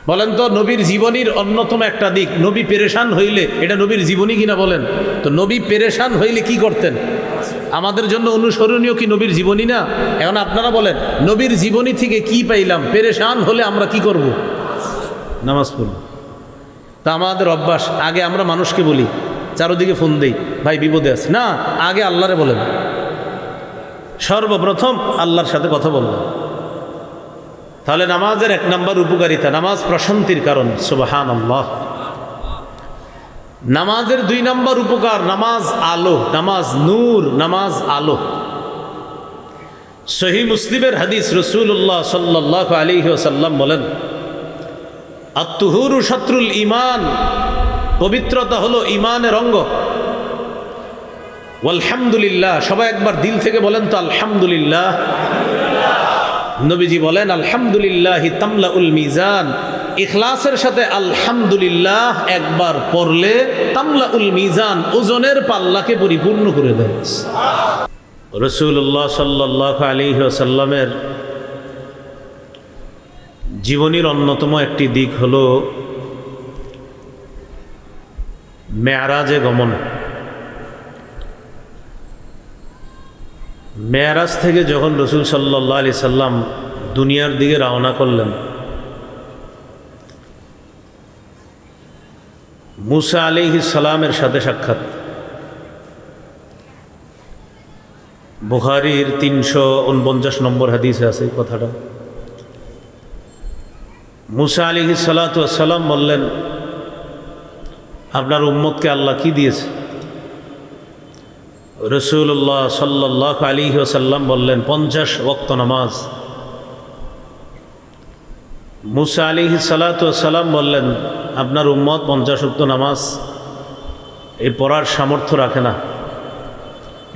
বলেন তো নবীর জীবনীর অন্যতম একটা দিক, নবী পেরেশান হইলে এটা নবীর জীবনী কিনা বলেন তো? নবী পেরেশান হইলে কি করতেন? আমাদের জন্য অনুসরণীয় কি নবীর জীবনী না? এখন আপনারা বলেন নবীর জীবনী থেকে কি পাইলাম? পেরেশান হলে আমরা কি করব? নামাজ পড়ব। তা আমাদের অভ্যাস, আগে আমরা মানুষকে বলি, চারোদিকে ফোন দেই, ভাই বিপদে আছে না, আগে আল্লাহরে বলেন। সর্বপ্রথম আল্লাহর সাথে কথা বলবেন। তাহলে নামাজের এক নম্বর উপকারিতা, নামাজ প্রশান্তির কারণ। সুবহানাল্লাহ। নামাজের দুই নম্বর উপকার, নামাজ আলো, নামাজ নূর, নামাজ আলো। সহিহ মুসলিমের হাদিস, রাসূলুল্লাহ সাল্লাল্লাহু আলাইহি ওয়াসাল্লাম বলেন, আত-তুহুরু শাত্রুল ঈমান, পবিত্রতা হলো ঈমানের অঙ্গ। আলহামদুলিল্লাহ, সবাই একবার দিল থেকে বলেন তো আলহামদুলিল্লাহ। নবীজি বলেন আলহামদুলিল্লাহি তামলাউল মিজান, ইখলাসের সাথে আলহামদুলিল্লাহ একবার পড়লে তামলাউল মিজান, ওজনের পাল্লাকে পরিপূর্ণ করে দেয়। রাসূলুল্লাহ সাল্লাল্লাহু আলাইহি ওয়াসাল্লামের জীবনীর অন্যতম একটি দিক হলো মেরাজে গমন। মেরাজ থেকে যখন রাসূল সাল্লাল্লাহু আলাইহি সাল্লাম দুনিয়ার দিকে রওনা করলেন, মুসা আলাইহিস সালামের সাথে সাক্ষাৎ। বুখারীর 349 নম্বর হাদিসে আছে কথাটা। মুসা আলাইহিস সালাতু ওয়াস সালাম বললেন, আপনার উম্মতকে আল্লাহ কি দিয়েছে? রাসূলুল্লাহ সাল্লাল্লাহু আলাইহি ওয়াসাল্লাম বললেন 50 ওয়াক্ত নামাজ। মুসা আলাইহিস সালাতু ওয়াস সালাম বললেন, আপনার উম্মত 50 ওয়াক্ত নামাজ এই পড়ার সামর্থ্য রাখে না,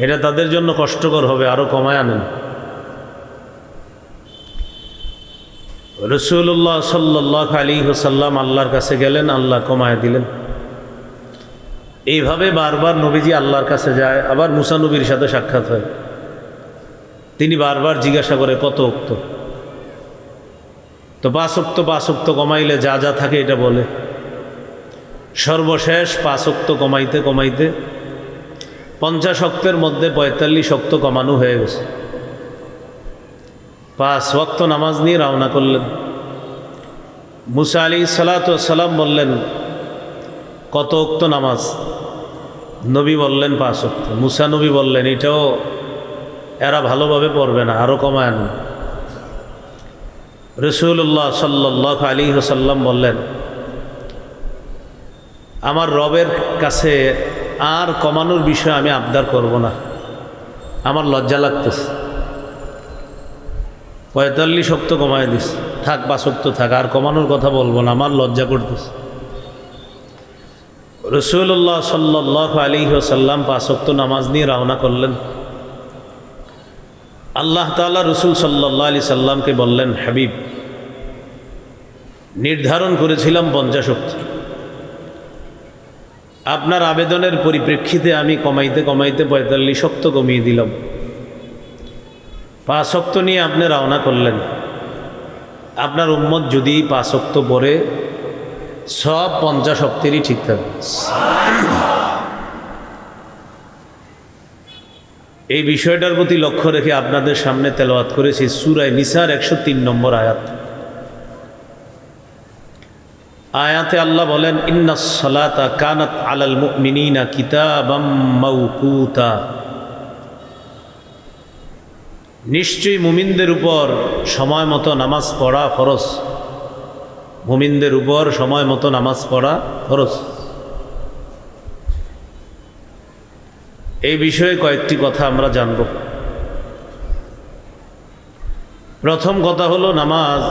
এটা তাদের জন্য কষ্টকর হবে, আরো কমায় আনেন। রাসূলুল্লাহ সাল্লাল্লাহু আলাইহি ওয়াসাল্লাম আল্লাহর কাছে গেলেন, আল্লাহ কমায় দিলেন। এইভাবে বারবার নবীজি আল্লাহর কাছে যায়, আবার মুসা নবীর সাথে সাক্ষাৎ হয়। তিনি বারবার জিজ্ঞাসা করে কত ওক্ত? তো 5 ওক্ত কমাইলে যা যা থাকে এটা বলে। সর্বশেষ 5 ওক্ত কমাইতে কমাইতে 50 ওক্তের মধ্যে 45 ওক্ত কমানো হয়ে গেছে। 5 ওয়াক্ত নামাজ নিয়ে রওনা করলেন। মুসা আলাইহিস সালাতু ওয়াস সালাম বললেন, কত ওক্ত নামাজ? নবী বললেন 5 ওক্ত। মুসা নবী বললেন, এটাও এরা ভালোভাবে পড়বে না, আরো কমায় আনুন। রাসূলুল্লাহ সাল্লাল্লাহু আলাইহি ওয়াসাল্লাম বললেন, আমার রবের কাছে আর কমানোর বিষয়ে আমি আবদার করব না, আমার লজ্জা লাগতেছে। 45 ওক্ত কমায় দিস, থাক 5 ওক্ত থাক, আর কমানোর কথা বলবো না, আমার লজ্জা করতেছে। রাসূলুল্লাহ সাল্লাল্লাহু আলাইহি ওয়াসাল্লাম 5 ওয়াক্ত নামাজ নিয়ে রওনা করলেন। আল্লাহ তাআলা রাসূল সাল্লাল্লাহু আলাইহি সাল্লামকে বললেন, হাবিব, নির্ধারণ করেছিলাম 50 ওয়াক্ত, আপনার আবেদনের পরিপ্রেক্ষিতে আমি কমাইতে কমাইতে 45 ওয়াক্ত কমিয়ে দিলাম। 5 ওয়াক্ত নিয়ে আপনি রওনা করলেন। আপনার উম্মত যদি 5 ওয়াক্ত পড়ে সব 50 ওয়াক্তেরই ঠিক থাকবে। এই বিষয়টার প্রতি লক্ষ্য রেখে আপনাদের সামনে তেলাওয়াত করেছি সূরা নিসার 103 নম্বর আয়াত। আয়াতে আল্লাহ বলেন, ইন্নাস সালাতা কানাত আলাল মুমিনিনা কিতাবাম মাওকুতা, নিশ্চয়ই মুমিনদের উপর সময় মতো নামাজ পড়া ফরজ। মুমিনদের উপর সময় মতো নামাজ পড়া ফরজ। এই বিষয়ে কয়েকটি কথা আমরা জানব। প্রথম কথা হলো, নামাজ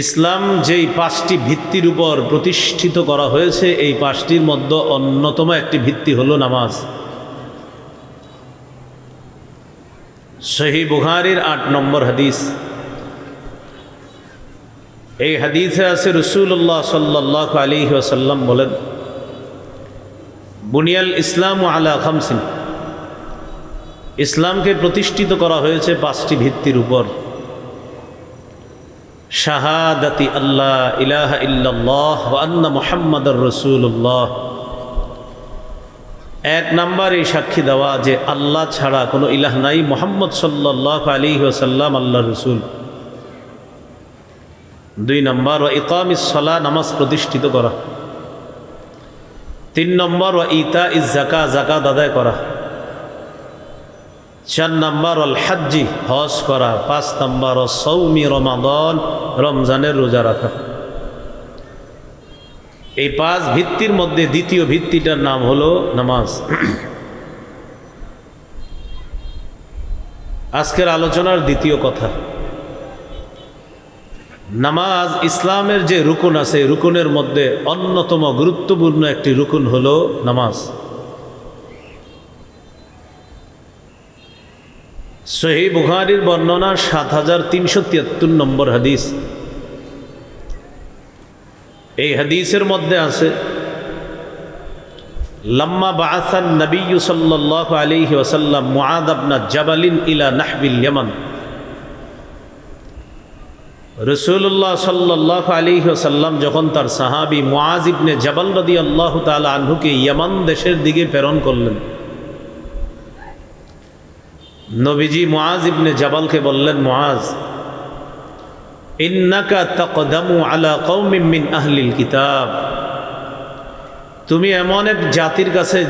ইসলাম যেই 5টি ভিত্তির উপর প্রতিষ্ঠিত করা হয়েছে, এই 5টির মধ্যে অন্যতম একটি ভিত্তি হলো নামাজ। সহিহ বুখারীর 8 নম্বর হাদিস। এই হাদিসে আছে রাসূলুল্লাহ সাল্লাল্লাহু আলাইহি ওয়াসাল্লাম বলেন, বুনিয়াল ইসলামু আলা খামসিন, ইসলামকে প্রতিষ্ঠিত করা হয়েছে 5টি ভিত্তির উপর। শাহাদাতি আল্লাহ ইলাহা ইল্লাল্লাহ ওয়া আন্না মুহাম্মাদুর রাসূলুল্লাহ। এক নাম্বার এই সাক্ষী দেওয়া যে আল্লাহ ছাড়া কোনো ইলাহ নাই, মুহাম্মদ সাল্লাল্লাহু আলাইহি ওয়াসাল্লাম আল্লাহর রাসূল। দুই নম্বর ওয়া ইকামিস সালাহ, নামাজ প্রতিষ্ঠিত করা। তিন নম্বর ওয়া ইতাইজ যাকাত, যাকাত আদায় করা। চার নম্বর আল হাজ্জি, হজ করা। পাঁচ নম্বর ও সৌমি রমাদান, রমজানের রোজা রাখা। এই পাঁচ ভিত্তির মধ্যে দ্বিতীয় ভিত্তিটার নাম হলো নামাজ। আজকের আলোচনার দ্বিতীয় কথা, নামাজ ইসলামের যে রুকুন আছে, রুকুনের মধ্যে অন্যতম গুরুত্বপূর্ণ একটি রুকুন হলো নামাজ। সহিহ বুখারীর বর্ণনা ৭৩৭৩ নম্বর হাদিস। এই হাদিসের মধ্যে আছে, লাম্মা বাআসান নবিয়্যু সাল্লাল্লাহু আলাইহি ওয়াসাল্লাম মুআয ইবনে জাবালিন ইলা নাহবিল ইয়ামান। রাসূলুল্লাহ সাল্লাল্লাহু আলাইহি ওয়াসাল্লাম যখন তার সাহাবী মুআয ইবনে জাবাল রাদিয়াল্লাহু তাআলা আনহুকে ইয়ামান দেশের দিকে প্রেরণ করলেন, নবীজি মুআয ইবনে জাবালকে বললেন, মুআয, ইন্নাকা তাকদামু আলা কওমিন মিন আহলিল কিতাব, তুমি এমন এক জাতির কাছে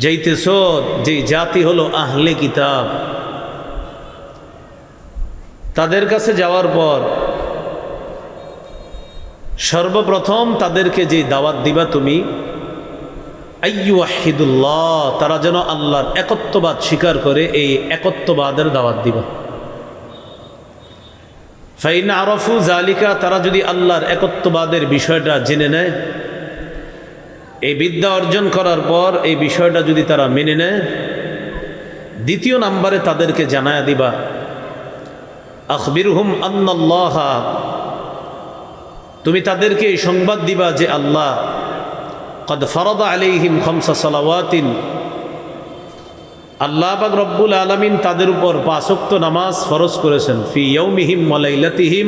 যাইতেছ যে জাতি হলো আহলে কিতাব। তাদের কাছে যাওয়ার পর সর্বপ্রথম তাদেরকে যে দাওয়াত দিবা তুমি, আইয়ুহিদুল্লাহ, তারা যেন আল্লাহর একত্ববাদ স্বীকার করে, এই একত্ববাদের দাওয়াত দিবা। ফাইন আরাফু জালিকা, তারা যদি আল্লাহর একত্ববাদের বিষয়টা জেনে নেয়, এই বিদ্যা অর্জন করার পর এই বিষয়টা যদি তারা মেনে নেয়, দ্বিতীয় নাম্বারে তাদেরকে জানায়া দিবা, আখবিরহুম আন্নাল্লাহ, তুমি তাদেরকে এই সংবাদ দিবা যে আল্লাহ কদ ফারাদা আলাইহিম খামসা সালাওয়াতিন, আল্লাহ পাক রব্বুল আলামিন তাদের উপর 5 ওয়াক্ত নামাজ ফরজ করেছেন। ফি ইয়াউমিহিম ওয়া লাইলাতিহিম,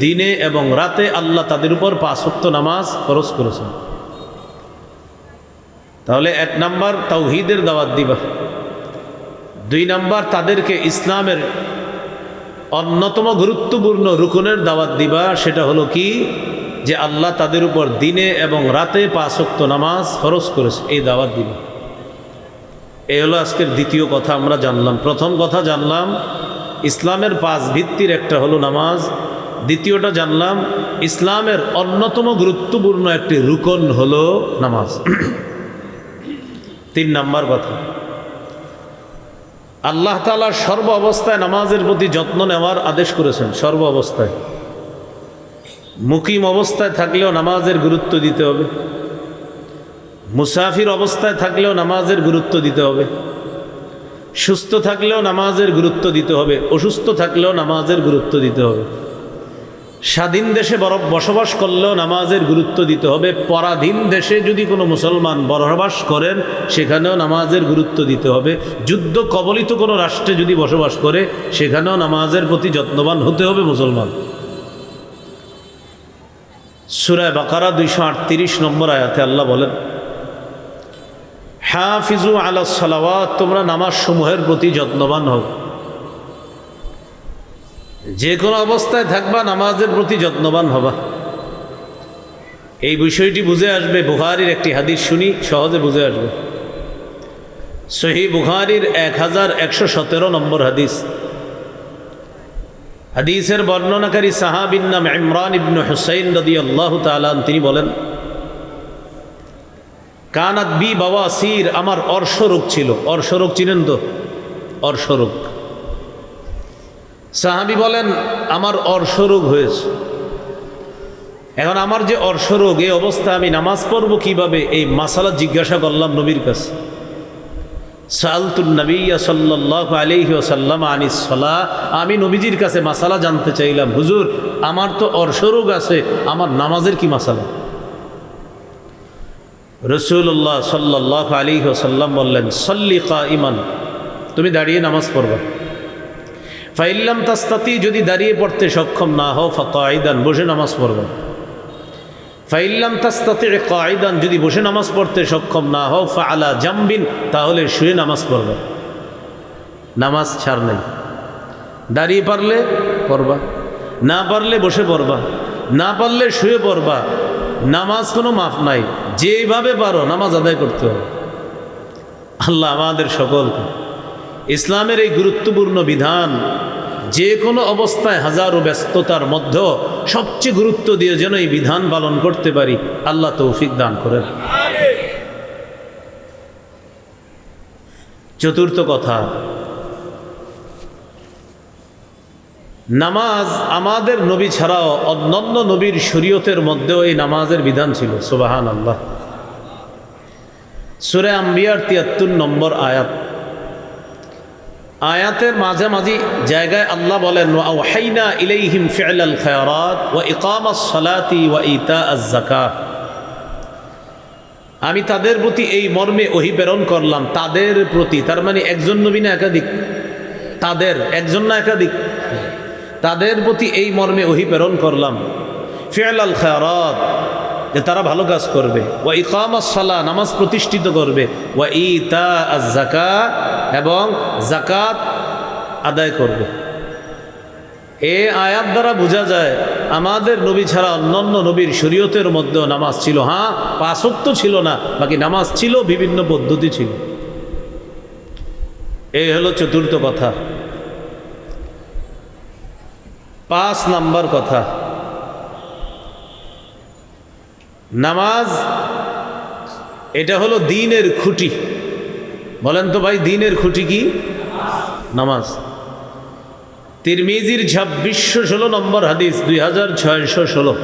দিনে এবং রাতে আল্লাহ তাদের উপর 5 ওয়াক্ত নামাজ ফরজ করেছেন। তাহলে এক নাম্বার তাওহীদের দাওয়াত দিবা। দুই নাম্বার তাদেরকে ইসলামের অন্যতম গুরুত্বপূর্ণ রুকুনের দাওয়াত দিবা, সেটা হলো কি, যে আল্লাহ তাদের উপর দিনে এবং রাতে 5 ওয়াক্ত নামাজ ফরজ করেছে, এই দাওয়াত দিবা। এই হলো আজকের দ্বিতীয় কথা আমরা জানলাম। প্রথম কথা জানলাম ইসলামের 5 ভিত্তির একটা হলো নামাজ। দ্বিতীয়টা জানলাম ইসলামের অন্যতম গুরুত্বপূর্ণ একটি রুকন হলো নামাজ। 3 নাম্বার কথা, আল্লাহ তাআলা সর্ব অবস্থায় নামাজের প্রতি যত্ন নেওয়ার আদেশ করেছেন। সর্ব অবস্থায়, মুকিম অবস্থায় থাকলেও নামাজের গুরুত্ব দিতে হবে, মুসাফির অবস্থায় থাকলেও নামাজের গুরুত্ব দিতে হবে, সুস্থ থাকলেও নামাজের গুরুত্ব দিতে হবে, অসুস্থ থাকলেও নামাজের গুরুত্ব দিতে হবে, স্বাধীন দেশে বসবাস করলেও নামাজের গুরুত্ব দিতে হবে, পরাধীন দেশে যদি কোনো মুসলমান বসবাস করেন সেখানেও নামাজের গুরুত্ব দিতে হবে, যুদ্ধ কবলিত কোনো রাষ্ট্রে যদি বসবাস করে সেখানেও নামাজের প্রতি যত্নবান হতে হবে মুসলমান। সূরা বাকারা 238 নম্বর আয়াতে আল্লাহ বলেন, হাফিজু আলাস সালাওয়াত, তোমরা নামাজ সমূহের প্রতি যত্নবান হও। যে কোনো অবস্থায় থাকবা নামাজের প্রতি যত্নবান হবা। এই বিষয়টি বুঝে আসবে, বুখারীর একটি হাদিস শুনি, সহজে বুঝে আসবে। সহিহ বুখারীর 1117 নম্বর হাদিস। হাদিসের বর্ণনাকারী সাহাবীর নাম ইমরান ইবনে হুসাইন রাদিয়াল্লাহু তাআলা, তিনি বলেন, কানাত বি বাওয়াসির, আমার অর্শরোগ ছিল। অর্শরোগ চিনেন তো? অর্শরোগ। সাহাবী বলেন, আমার অর্শরোগ হয়েছে। এখন আমার যে অর্শরোগ, এই অবস্থায় আমি নামাজ পড়ব কিভাবে, এই মাসালা জিজ্ঞাসা করলাম নবীর কাছে। সালতুন নবিয়্যা সাল্লাল্লাহু আলাইহি ওয়াসাল্লাম আনিস সালাহ, আমি নবীজির কাছে মাসালা জানতে চাইলাম, হুজুর আমার তো অর্শরোগ আছে, আমার নামাজের কি মাসালা? রাসূলুল্লাহ সাল্লাল্লাহু আলাইহি ওয়াসাল্লাম বললেন, সল্লি কাইমান, তুমি দাঁড়িয়ে নামাজ পড়বা। ফাইল্লাম তাস্তাতি, যদি দাঁড়িয়ে পড়তে সক্ষম না হও ফাকাইদান, বসে নামাজ পড়বে। ফাইল্লাম তাস্তাতি কাইদান, যদি বসে নামাজ পড়তে সক্ষম না হও ফাআলা জামবিন, তাহলে শুয়ে নামাজ পড়বে। নামাজ ছাড় নেই, দাঁড়িয়ে পারলে পড়বা, না পারলে বসে পড়বা, না পারলে শুয়ে পড়বা। নামাজ কোনো মাফ নাই, যেভাবে পারো নামাজ আদায় করতে হবে। আল্লাহ আমাদের সকলকে ইসলামের এই গুরুত্বপূর্ণ বিধান যে কোনো অবস্থায় হাজারো ব্যস্ততার মধ্যেও সবচেয়ে গুরুত্ব দিয়ে যেন এই বিধান পালন করতে পারি, আল্লাহ তৌফিক দান করেন। চতুর্থ কথা, নামাজ আমাদের নবী ছাড়াও অন্যান্য নবীর শরীয়তের মধ্যেও এই নামাজের বিধান ছিল। সুবহানাল্লাহ। সূরা আম্বিয়ার ৭৩ নম্বর আয়াত, আয়াতের মাঝামাঝি জায়গায় আল্লাহ বলেন ওয়া আওহাইনা ইলাইহিম ফি'লাল খায়রাত ওয়া ইকামাস সালাতি ওয়া ইতাআজ যাকাত, আমি তাদের প্রতি এই মর্মে ওহী প্রেরণ করলাম। তাদের প্রতি, তার মানে একজন নবী না একাধিক? তাদের, একজন না একাধিক? তাদের প্রতি এই মর্মে ওহী প্রেরণ করলাম। ফি'লাল খায়রাত, যে তারা ভালো কাজ করবে। ওয়া ইকামাস সালাহ, নামাজ প্রতিষ্ঠিত করবে। ওয়া ইতাআজ যাকাত, এবং যাকাত আদায় করবে। এই আয়াত দ্বারা বোঝা যায় আমাদের নবী ছাড়া অন্যান্য নবীর শরীয়তের মধ্যেও নামাজ ছিল। হ্যাঁ, ৫ ওয়াক্ত ছিল না, বাকি নামাজ ছিল, বিভিন্ন পদ্ধতি ছিল। এই হলো চতুর্থ কথা। ৫ নাম্বার কথা, নামাজ এটা হলো দ্বীনের খুঁটি। বলেন তো ভাই, দ্বীনের খুঁটি কি? নামাজ। তিরমিজির ২৬১৬ নম্বর হাদিস, ২৬১৬।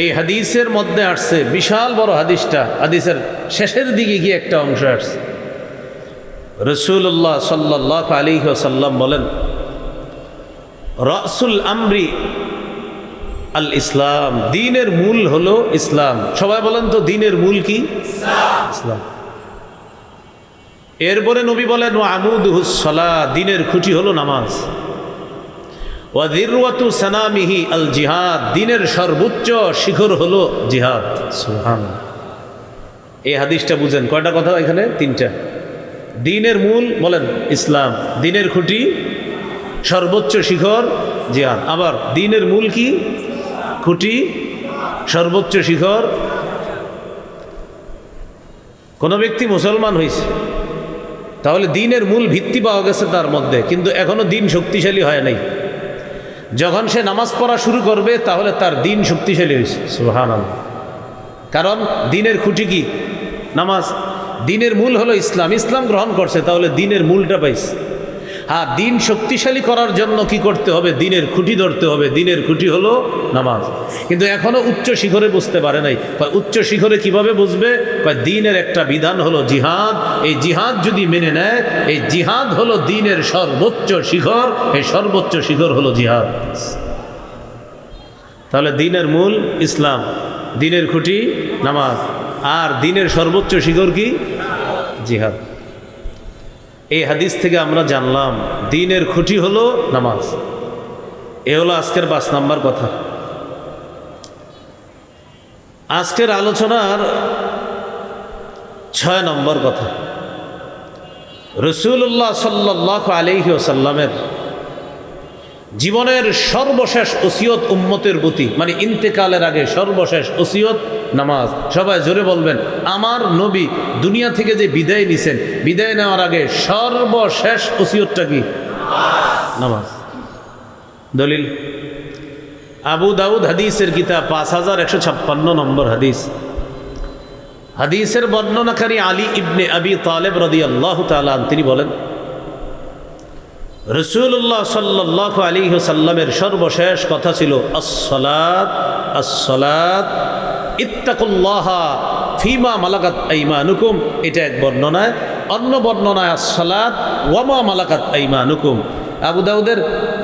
এই হাদিসের মধ্যে আসছে, বিশাল বড় হাদিসটা, হাদিসের শেষের দিকে গিয়ে একটা অংশ আসছে। রাসূলুল্লাহ সাল্লাল্লাহু আলাইহি ওয়াসাল্লাম বলেন, রাসুল আমরি আল ইসলাম, দ্বীনের মূল হলো ইসলাম। সবাই বলেন তো, দ্বীনের মূল কি? ইসলাম। এরপরে নবী বলেন ওয়া আমুদুহুস সালাহ, দ্বীনের খুঁটি হলো নামাজ। ওয়া যিরওয়াতু সানামিহি আল জিহাদ, দ্বীনের সর্বোচ্চ শিখর হলো জিহাদ। সুবহানাল্লাহ। এই হাদিসটা বুঝেন, কয়টা কথা এখানে? ৩টা। দ্বীনের মূল বলেন ইসলাম, দ্বীনের খুঁটি সর্বোচ্চ শিখর জিহাদ। আবার দ্বীনের মূল কি? খুঁটি সর্বোচ্চ শিখর। কোন ব্যক্তি মুসলমান হয়েছে, তাহলে দ্বীনের মূল ভিত্তি পাওয়া গেছে তার মধ্যে, কিন্তু এখনো দ্বীন শক্তিশালী হয় নাই। যখন সে নামাজ পড়া শুরু করবে তাহলে তার দ্বীন শক্তিশালী হয়েছে। সুবহানাল্লাহ। কারণ দ্বীনের খুঁটি কি? নামাজ। দ্বীনের মূল হলো ইসলাম, ইসলাম গ্রহণ করছে, তাহলে দ্বীনের মূলটা পাইছে। হ্যাঁ, দ্বীন শক্তিশালী করার জন্য কি করতে হবে? দ্বীনের খুঁটি ধরতে হবে। দ্বীনের খুঁটি হলো নামাজ। কিন্তু এখনো উচ্চ শিখরে বুঝতে পারে নাই। উচ্চ শিখরে কিভাবে বুঝবে? দ্বীনের একটা বিধান হলো জিহাদ। এই জিহাদ যদি মেনে নেয়, এই জিহাদ হলো দ্বীনের সর্বোচ্চ শিখর, এই সর্বোচ্চ শিখর হলো জিহাদ। তাহলে দ্বীনের মূল ইসলাম, দ্বীনের খুঁটি নামাজ, আর দ্বীনের সর্বোচ্চ শিখর কি? জিহাদ। এই হাদিস থেকে আমরা জানলাম দ্বীনের খুঁটি হলো নামাজ। এ হলো আজকের ৫ নাম্বার কথা। আজকের আলোচনার ৬ নম্বর কথা, রাসূলুল্লাহ সাল্লাল্লাহু আলাইহি ওয়াসাল্লামের জীবনের সর্বশেষ ওসিয়ত উম্মতের প্রতি, মানে ইন্তেকালের আগে সর্বশেষ ওসিয়ত নামাজ। সবাই জোরে বলবেন, আমার নবী দুনিয়া থেকে যে বিদায় নিছেন, বিদায় নেওয়ার আগে সর্বশেষ ওসিয়তটা কি? নামাজ। দলিল আবু দাউদ হাদিসের কিতাব ৫১৫৬ নম্বর হাদিস। হাদিসের বর্ণনাকারী আলী ইবনে আবি তালেব রাদিয়াল্লাহু তাআলা তিনি বলেন, রাসূলুল্লাহ সাল্লাল্লাহু আলাইহি ওয়াসাল্লামের সর্বশেষ কথা ছিল আস-সালাত আস-সালাত ইত্তাকুল্লাহা ফিমা মালাকাত আইমানুকুম। এটা এক বর্ণনায়। অন্য বর্ণনায় আস-সালাত ওয়া মা মালাকাত আইমানুকুম। আবু দাউদের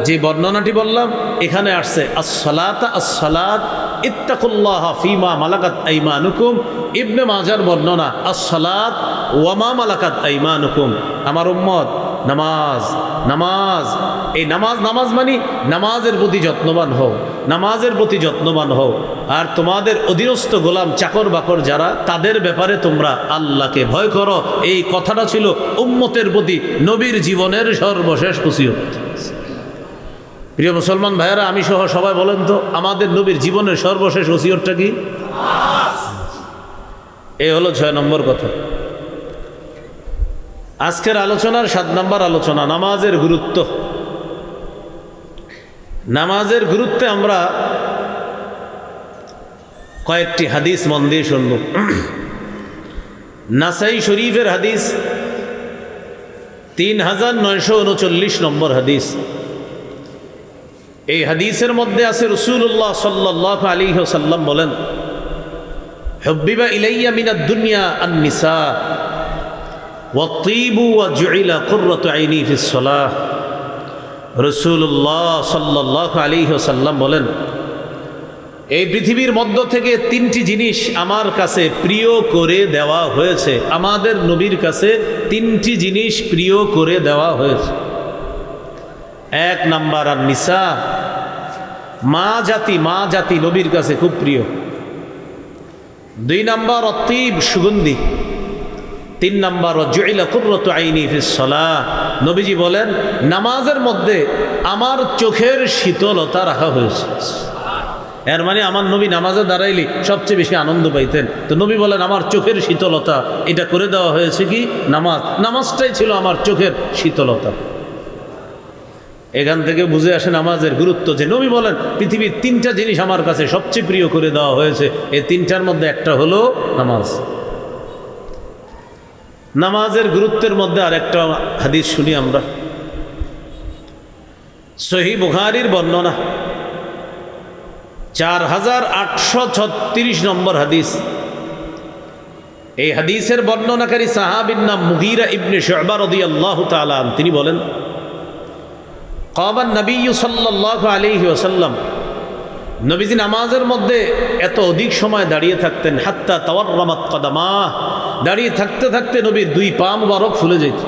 যে বর্ণনাটি বললাম, এখানে আসছে আস-সালাত আস-সালাত ইত্তাকুল্লাহা ফিমা মালাকাত আইমানুকুম। ইবনে মাজার বর্ণনা আস-সালাত ওয়া মা মালাকাত আইমানুকুম। আমার উম্মত নামাজ নামাজ। এই নামাজ মানে নামাজের প্রতি যত্নবান হও, নামাজের প্রতি যত্নবান হও। আর তোমাদের অধীনস্থ গোলাম চাকর বাকর যারা, তাদের ব্যাপারে তোমরা আল্লাহকে ভয় করো। এই কথাটা ছিল উম্মতের প্রতি নবীর জীবনের সর্বশেষ ওসিয়ত। প্রিয় মুসলমান ভাইয়েরা, আমি সহ সবাই বলেন তো, আমাদের নবীর জীবনের সর্বশেষ ওসিয়তটা কি? এই হলো 6 নম্বর কথা। আজকের আলোচনার 7 নম্বর আলোচনা, নামাজের গুরুত্ব। নামাজের গুরুত্বে আমরা কয়েকটি হাদিস মন দিয়ে শুনব। নাসাই শরীফের হাদিস 3939 নম্বর হাদিস। এই হাদিসের মধ্যে আছে রাসূলুল্লাহ সাল্লাল্লাহু আলাইহি ওয়াসাল্লাম বলেন, হুব্বিবা ইলাইয়া মিনাদ দুনিয়া আন-নিসা ওয়াত-তিবু ওয়া জুইলা কুররাতু আইনি ফিস সালাহ। রাসূলুল্লাহ সাল্লাল্লাহু আলাইহি ওয়াসাল্লাম বলেন, এই পৃথিবীর মধ্য থেকে 3টি জিনিস আমার কাছে প্রিয় করে দেওয়া হয়েছে। আমাদের নবীর কাছে 3টি জিনিস প্রিয় করে দেওয়া হয়েছে। 1 নাম্বার আন-নিসা, মা জাতি নবীর কাছে খুব প্রিয়। 2 নাম্বার অতীব, সুগন্ধি। 3 নাম্বার জুইলা কুররাতু আইনি ফিস সালাহ। নবীজি বলেন, নামাজের মধ্যে আমার চোখের শীতলতা রাখা হয়েছে। এর মানে আমার নবী নামাজে দাঁড়াইলে সবচেয়ে বেশি আনন্দ পাইতেন। তো নবী বলেন, আমার চোখের শীতলতা এটা করে দেওয়া হয়েছে কি? নামাজটাই ছিল আমার চোখের শীতলতা। এখান থেকে বুঝে আসে নামাজের গুরুত্ব, যে নবী বলেন পৃথিবীর 3টা জিনিস আমার কাছে সবচেয়ে প্রিয় করে দেওয়া হয়েছে। এই 3টার মধ্যে একটা হলো নামাজ। নামাজের গুরুত্বের মধ্যে আরেকটা হাদিস শুনি আমরা। সহিহ বুখারীর বর্ণনা 4836 নম্বর হাদিস। এই হাদিসের বর্ণনাকারী সাহাবীর নাম মুগীরা ইবনে শুবা রাদিয়াল্লাহু তাআলা আনহু। তিনি বলেন, কামান নবী সাল্লাল্লাহু আলাইহি ওয়াসাল্লাম, নবীজি নামাজের মধ্যে এত অধিক সময় দাঁড়িয়ে থাকতেন, হাত্তা তাওয়াররামাত কদামা, দাঁড়িয়ে থাকতে থাকতে নবীর 2 পা মুবারক ফুলে যেত।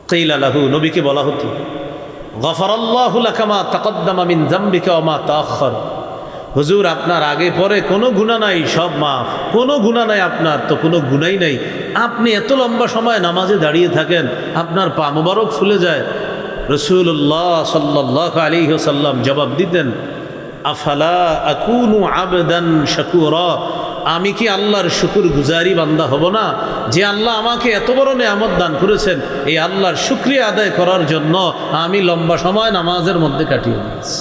কিলা লাহু, নবীকে বলা হতো, গফারাল্লাহু লাকা মা তাকদ্দামা মিন যামবিকা ওয়া মা তাআখার। হুজুর, আপনার আগে পরে কোনো গুনাহ নাই, সব মাফ। কোনো গুনাহ নাই আপনার, তো কোনো গুনাহই নাই। আপনি এত লম্বা সময় নামাজে দাঁড়িয়ে থাকেন, আপনার পা মুবারক ফুলে যায়। রাসূলুল্লাহ সাল্লাল্লাহু আলাইহি ওয়াসাল্লাম জবাব দিতেন, আফালা আকুনু আবদান শাকুরা, আমি কি আল্লাহর শুকর গুজারি বান্দা হব না? যে আল্লাহ আমাকে এত বড় নেয়ামত দান করেছেন, এই আল্লাহর শুকরিয়া আদায় করার জন্য আমি লম্বা সময় নামাজের মধ্যে কাটিয়ে দিয়েছি।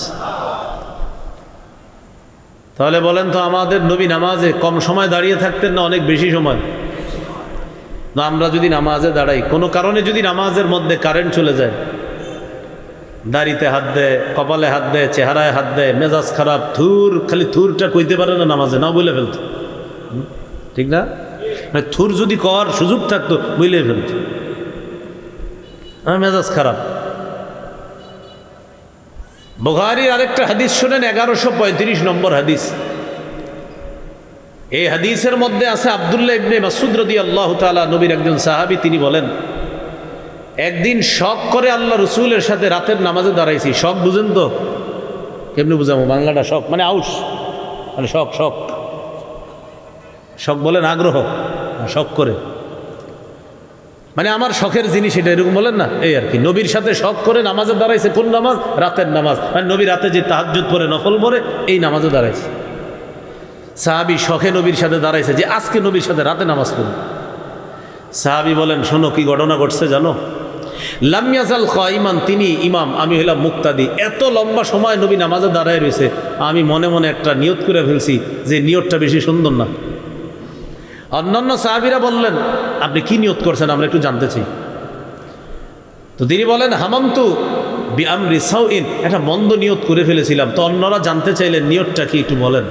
তাহলে বলেন তো, আমাদের নবী নামাজে কম সময় দাঁড়িয়ে থাকতেন না অনেক বেশি সময়? না, আমরা যদি নামাজে দাঁড়াই, কোনো কারণে যদি নামাজের মধ্যে কারেন্ট চলে যায়, দাড়িতে হাত দেয়, কপালে হাত দেয়, চেহারায় হাত দেয়, মেজাজ খারাপ, খালি থুরটা কইতে পারে না নামাজে, না বলে ফেলতো, ঠিক না? থুর যদি কর সুযোগ থাকতো বলে ফেলতো, মেজাজ খারাপ। বুখারীর আরেকটা হাদিস শুনেন, 1135 নম্বর হাদিস। এই হাদিসের মধ্যে আছে আব্দুল্লাহ ইবনে মাসউদ রাদিয়াল্লাহু তাআলা, নবীর একজন সাহাবী। তিনি বলেন, একদিন শখ করে আল্লাহ রসুলের সাথে রাতের নামাজে দাঁড়াইছি। শখ বুঝেন তো? কেমনি বুঝাবো বাংলাটা? শখ মানে আউস, মানে শখ শখ শখ বলেন আগ্রহ, শখ করে মানে আমার শখের জিনিস এটা, এরকম বলেন না, এই আর কি। নবীর সাথে শখ করে নামাজে দাঁড়াইছে। কোন নামাজ? রাতের নামাজ। মানে নবী রাতে যে তাহাজ্জুদ পড়ে, নফল পড়ে, এই নামাজে দাঁড়াইছে। সাহাবী শখে নবীর সাথে দাঁড়াইছে যে আজকে নবীর সাথে রাতে নামাজ পড়বে। সাহাবী বলেন, শোনো কি ঘটনা ঘটছে জানো? লাম ইয়াজাল কাইমান, তিনি ইমাম, আমি হইলাম মুক্তাদি। এত লম্বা সময় নবী নামাজে দাঁড়ায় রয়েছে, আমি মনে মনে একটা নিয়ত করে ফেলছি যে নিয়তটা বেশি সুন্দর না। অন্যান্য সাহাবীরা বললেন, আপনি কি নিয়ত করছেন, আমরা একটু জানতে চাই। তো তিনি বলেন, হামামতু বিআমরি সাউইন, একটা মন্দ নিয়ত করে ফেলেছিলাম। তো অন্যরা জানতে চাইলেন নিয়তটা কি, একটু বলেন।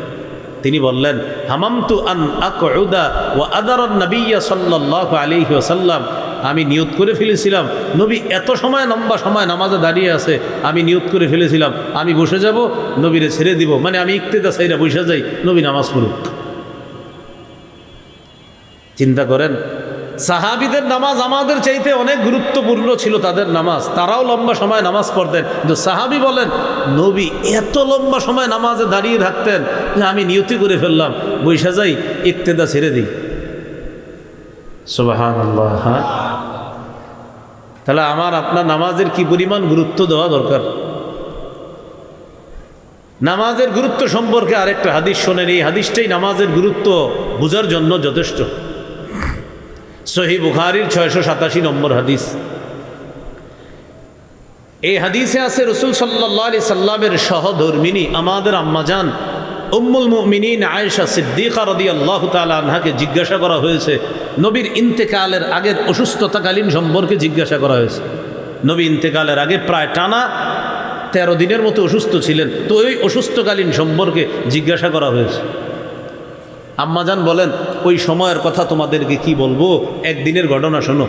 তিনি বললেন, হামামতু আন আকউদা ওয়া আদারান নবিয়্য সাল্লাল্লাহু আলাইহি ওয়াসাল্লাম, আমি নিয়ত করে ফেলেছিলাম, নবী এত সময় লম্বা সময় নামাজে দাঁড়িয়ে আছে, আমি নিয়ত করে ফেলেছিলাম আমি বসে যাব, নবীরে ছেড়ে দিব, মানে আমি ইক্তেদা চাইরা বসে যাই, নবী নামাজ পড়ুক। চিন্তা করেন, সাহাবীদের নামাজ আমাদের চাইতে অনেক গুরুত্বপূর্ণ ছিল তাদের নামাজ, তারাও লম্বা সময় নামাজ পড়তেন, কিন্তু সাহাবী বলেন নবী এত লম্বা সময় নামাজে দাঁড়িয়ে থাকতেন যে আমি নিয়তি করে ফেললাম বৈশা যাই, ইক্তেদা ছেড়ে দিই। সুবহানাল্লাহ। হ্যাঁ, তাহলে আমার আপনার নামাজের কি পরিমাণ গুরুত্ব দেওয়া দরকার। নামাজের গুরুত্ব সম্পর্কে আরেকটা হাদিস শোনেন, এই হাদিসটাই নামাজের গুরুত্ব বোঝার জন্য যথেষ্ট। সহিহ বুখারীর 687 নম্বর হাদিস। এই হাদিসে আছে রাসূল সাল্লাল্লাহু আলাইহি সাল্লামের সহধর্মিনী আমাদের আম্মাজান উম্মুল মুমিনিন আয়েশা সিদ্দিকা রাদিয়াল্লাহু তাআলা আনহাকে জিজ্ঞাসা করা হয়েছে, নবীর ইন্তেকালের আগের অসুস্থতাকালীন সম্পর্কে জিজ্ঞাসা করা হয়েছে। নবী ইন্তেকালের আগে প্রায় টানা 13 দিনের মতো অসুস্থ ছিলেন, তো ওই অসুস্থকালীন সম্পর্কে জিজ্ঞাসা করা হয়েছে। আম্মাজান বলেন ওই সময়ের কথা তোমাদেরকে কি বলবো, একদিনের ঘটনা শোনো।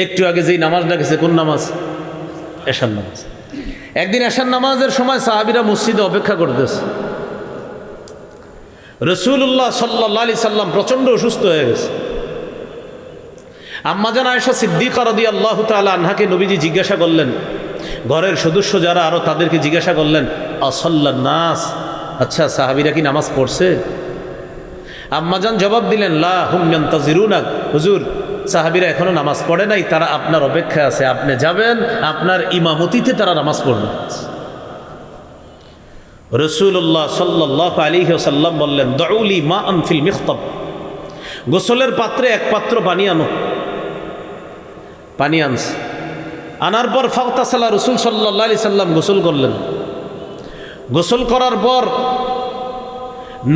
একটু আগে যেই নামাজটা গেছে, কোন নামাজ? এশার নামাজ। একদিন এশার নামাজের সময় সাহাবীরা মসজিদে অপেক্ষা করতেছে। রাসূলুল্লাহ সাল্লাল্লাহু আলাইহি সাল্লাম প্রচণ্ড অসুস্থ হয়ে গেছে। আম্মাজান আয়েশা সিদ্দিকা রাদিয়াল্লাহু তাআলা আনহাকে নবীজি জিজ্ঞাসা করলেন, ঘরের সদস্য যারা আরও তাদেরকে জিজ্ঞাসা করলেন, আসাল্লান নাস, আচ্ছা সাহাবীরা কি নামাজ পড়ছে? আম্মাজান জবাব দিলেন, লা হুম ইয়ান্তাজিরুনাক, হুজুর সাহাবীরা এখনো নামাজ পড়ে নাই, তারা আপনার অপেক্ষায় আছে, আপনি যাবেন, আপনার ইমামতিতে তারা নামাজ পড়বে। রাসূলুল্লাহ সাল্লাল্লাহু আলাইহি ওয়াসাল্লাম বললেন, দুউলি মাআন ফিল মিখতাব, গোসলের পাত্রে এক পাত্র পানি আনো। পানি আনছে, আনার পর ফাগতাসালা, রাসূল সাল্লাল্লাহু আলাইহি সাল্লাম গোসল করলেন। গোসল করার পর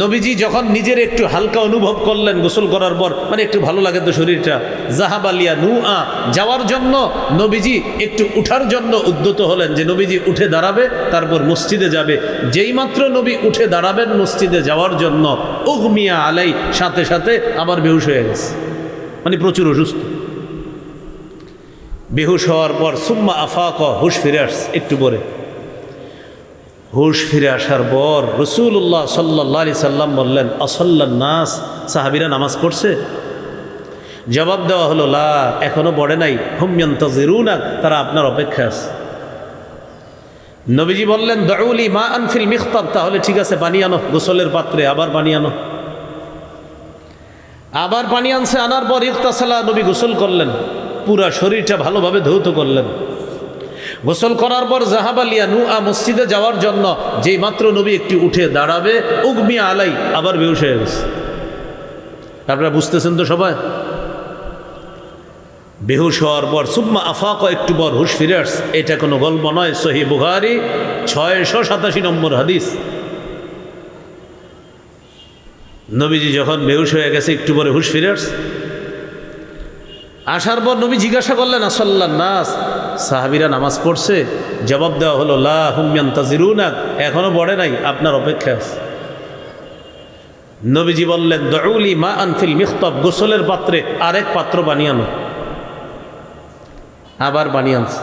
নবীজি যখন নিজের একটু হালকা অনুভব করলেন, গোসল করার পর মানে একটু ভালো লাগে তো শরীরটা, জাহাবালিয়া নুআ, যাওয়ার জন্য নবীজি একটু উঠার জন্য উদ্যত হলেন, যে নবীজি উঠে দাঁড়াবে তারপর মসজিদে যাবে। যেই মাত্র নবী উঠে দাঁড়াবেন মসজিদে যাওয়ার জন্য, উগমিয়া আলাই, সাথে সাথে আবার বেহুশ হয়ে গেছে, মানে প্রচুর অসুস্থ। বেহুশ হওয়ার পর সুম্মা আফাক, হুশ ফিরে আসছে একটু পরে। হুশ ফিরে আসার পর রাসূলুল্লাহ সাল্লাল্লাহু আলাইহি সাল্লাম বললেন, আসাল্লান নাস, সাহাবীরা নামাজ পড়ছে? জবাব দেওয়া হলো, লা, এখনো পড়ে নাই, হুম ইয়ান্তাজিরুনা, তারা আপনার অপেক্ষায় আছে। নবীজি বললেন, দুউলি মাআন ফিল মিখতাব, তাহলে ঠিক আছে পানি আনো গোসলের পাত্রে, আবার পানি আনো। আবার পানি আনছে, আনার পর ইগতাসালা, নবী গোসল করলেন, পুরা শরীরটা ভালোভাবে ধৌত করলেন। গোসল করার পর জাহাবালিয়া নুআ, মসজিদে যাওয়ার জন্য যেই মাত্র নবী একটু উঠে দাঁড়াবে, উগমিয়া আলাই, আবার বেহুশ হয়ে গেছে। আপনারা বুঝতেছেন তো সবাই? বেহুশ হওয়ার পর সুম্মা আফাক, একটু পর হুশ ফিরে আসছে। এটা কোনো গল্প নয়, সহিহ বুখারী 687 নম্বর হাদিস। নবীজি যখন বেহুশ হয়ে গেছে, একটু পরে হুশ ফিরে আসছে। আসার পর নবী জিজ্ঞাসা করলেন, আসাল্লান নাস, সাহাবীরা নামাজ পড়ছে? জবাব দেওয়া হলো, লা হুম ইয়ান্তাজিরুনা, এখনো পড়ে নাই, আপনার অপেক্ষায় আছে। নবীজি বললেন, দুউলি মাআন ফিল মিখতাব, গোসলের পাত্রে আরেক পাত্র পানি আনো। আবার পানি আনছে,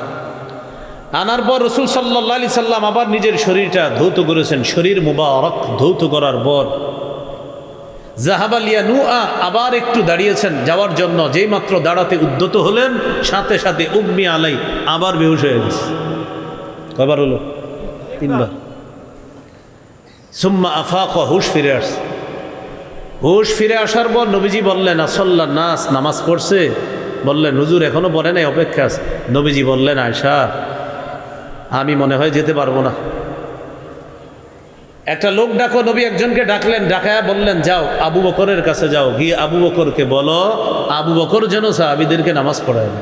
আনার পর রাসূল সাল্লাল্লাহু আলাইহি সাল্লাম আবার নিজের শরীরটা ধৌত করেছেন। শরীর মুবারক ধৌত করার পর জাহাবালিয়া নুআ, আবার একটু দাঁড়িয়েছেন যাওয়ার জন্য, যেই মাত্র দাঁড়াতে উদ্যত হলেন, সাথে সাথে উগমি আলাই, আবার বেহুশ হয়ে গেছে। কবার হলো? 3 বার। সুম্মা আফাক, হুশ ফিরে আসছে। হুশ ফিরে আসার পর নবীজি বললেন, আসাল্লান নাস, নামাজ পড়ছে? বললেন, হুজুর এখনো পড়ে নাই, অপেক্ষা আছে। নবীজি বললেন, আয়েশা, আমি মনে হয় যেতে পারবো না। একটা লোক ডাকো। নবী একজনকে ডাকলেন, ডাকায়া বললেন, যাও আবু বকরের কাছে যাও, গিয়ে আবু বকরকে বলো আবু বকর যেন সাহাবীদেরকে নামাজ পড়ায়।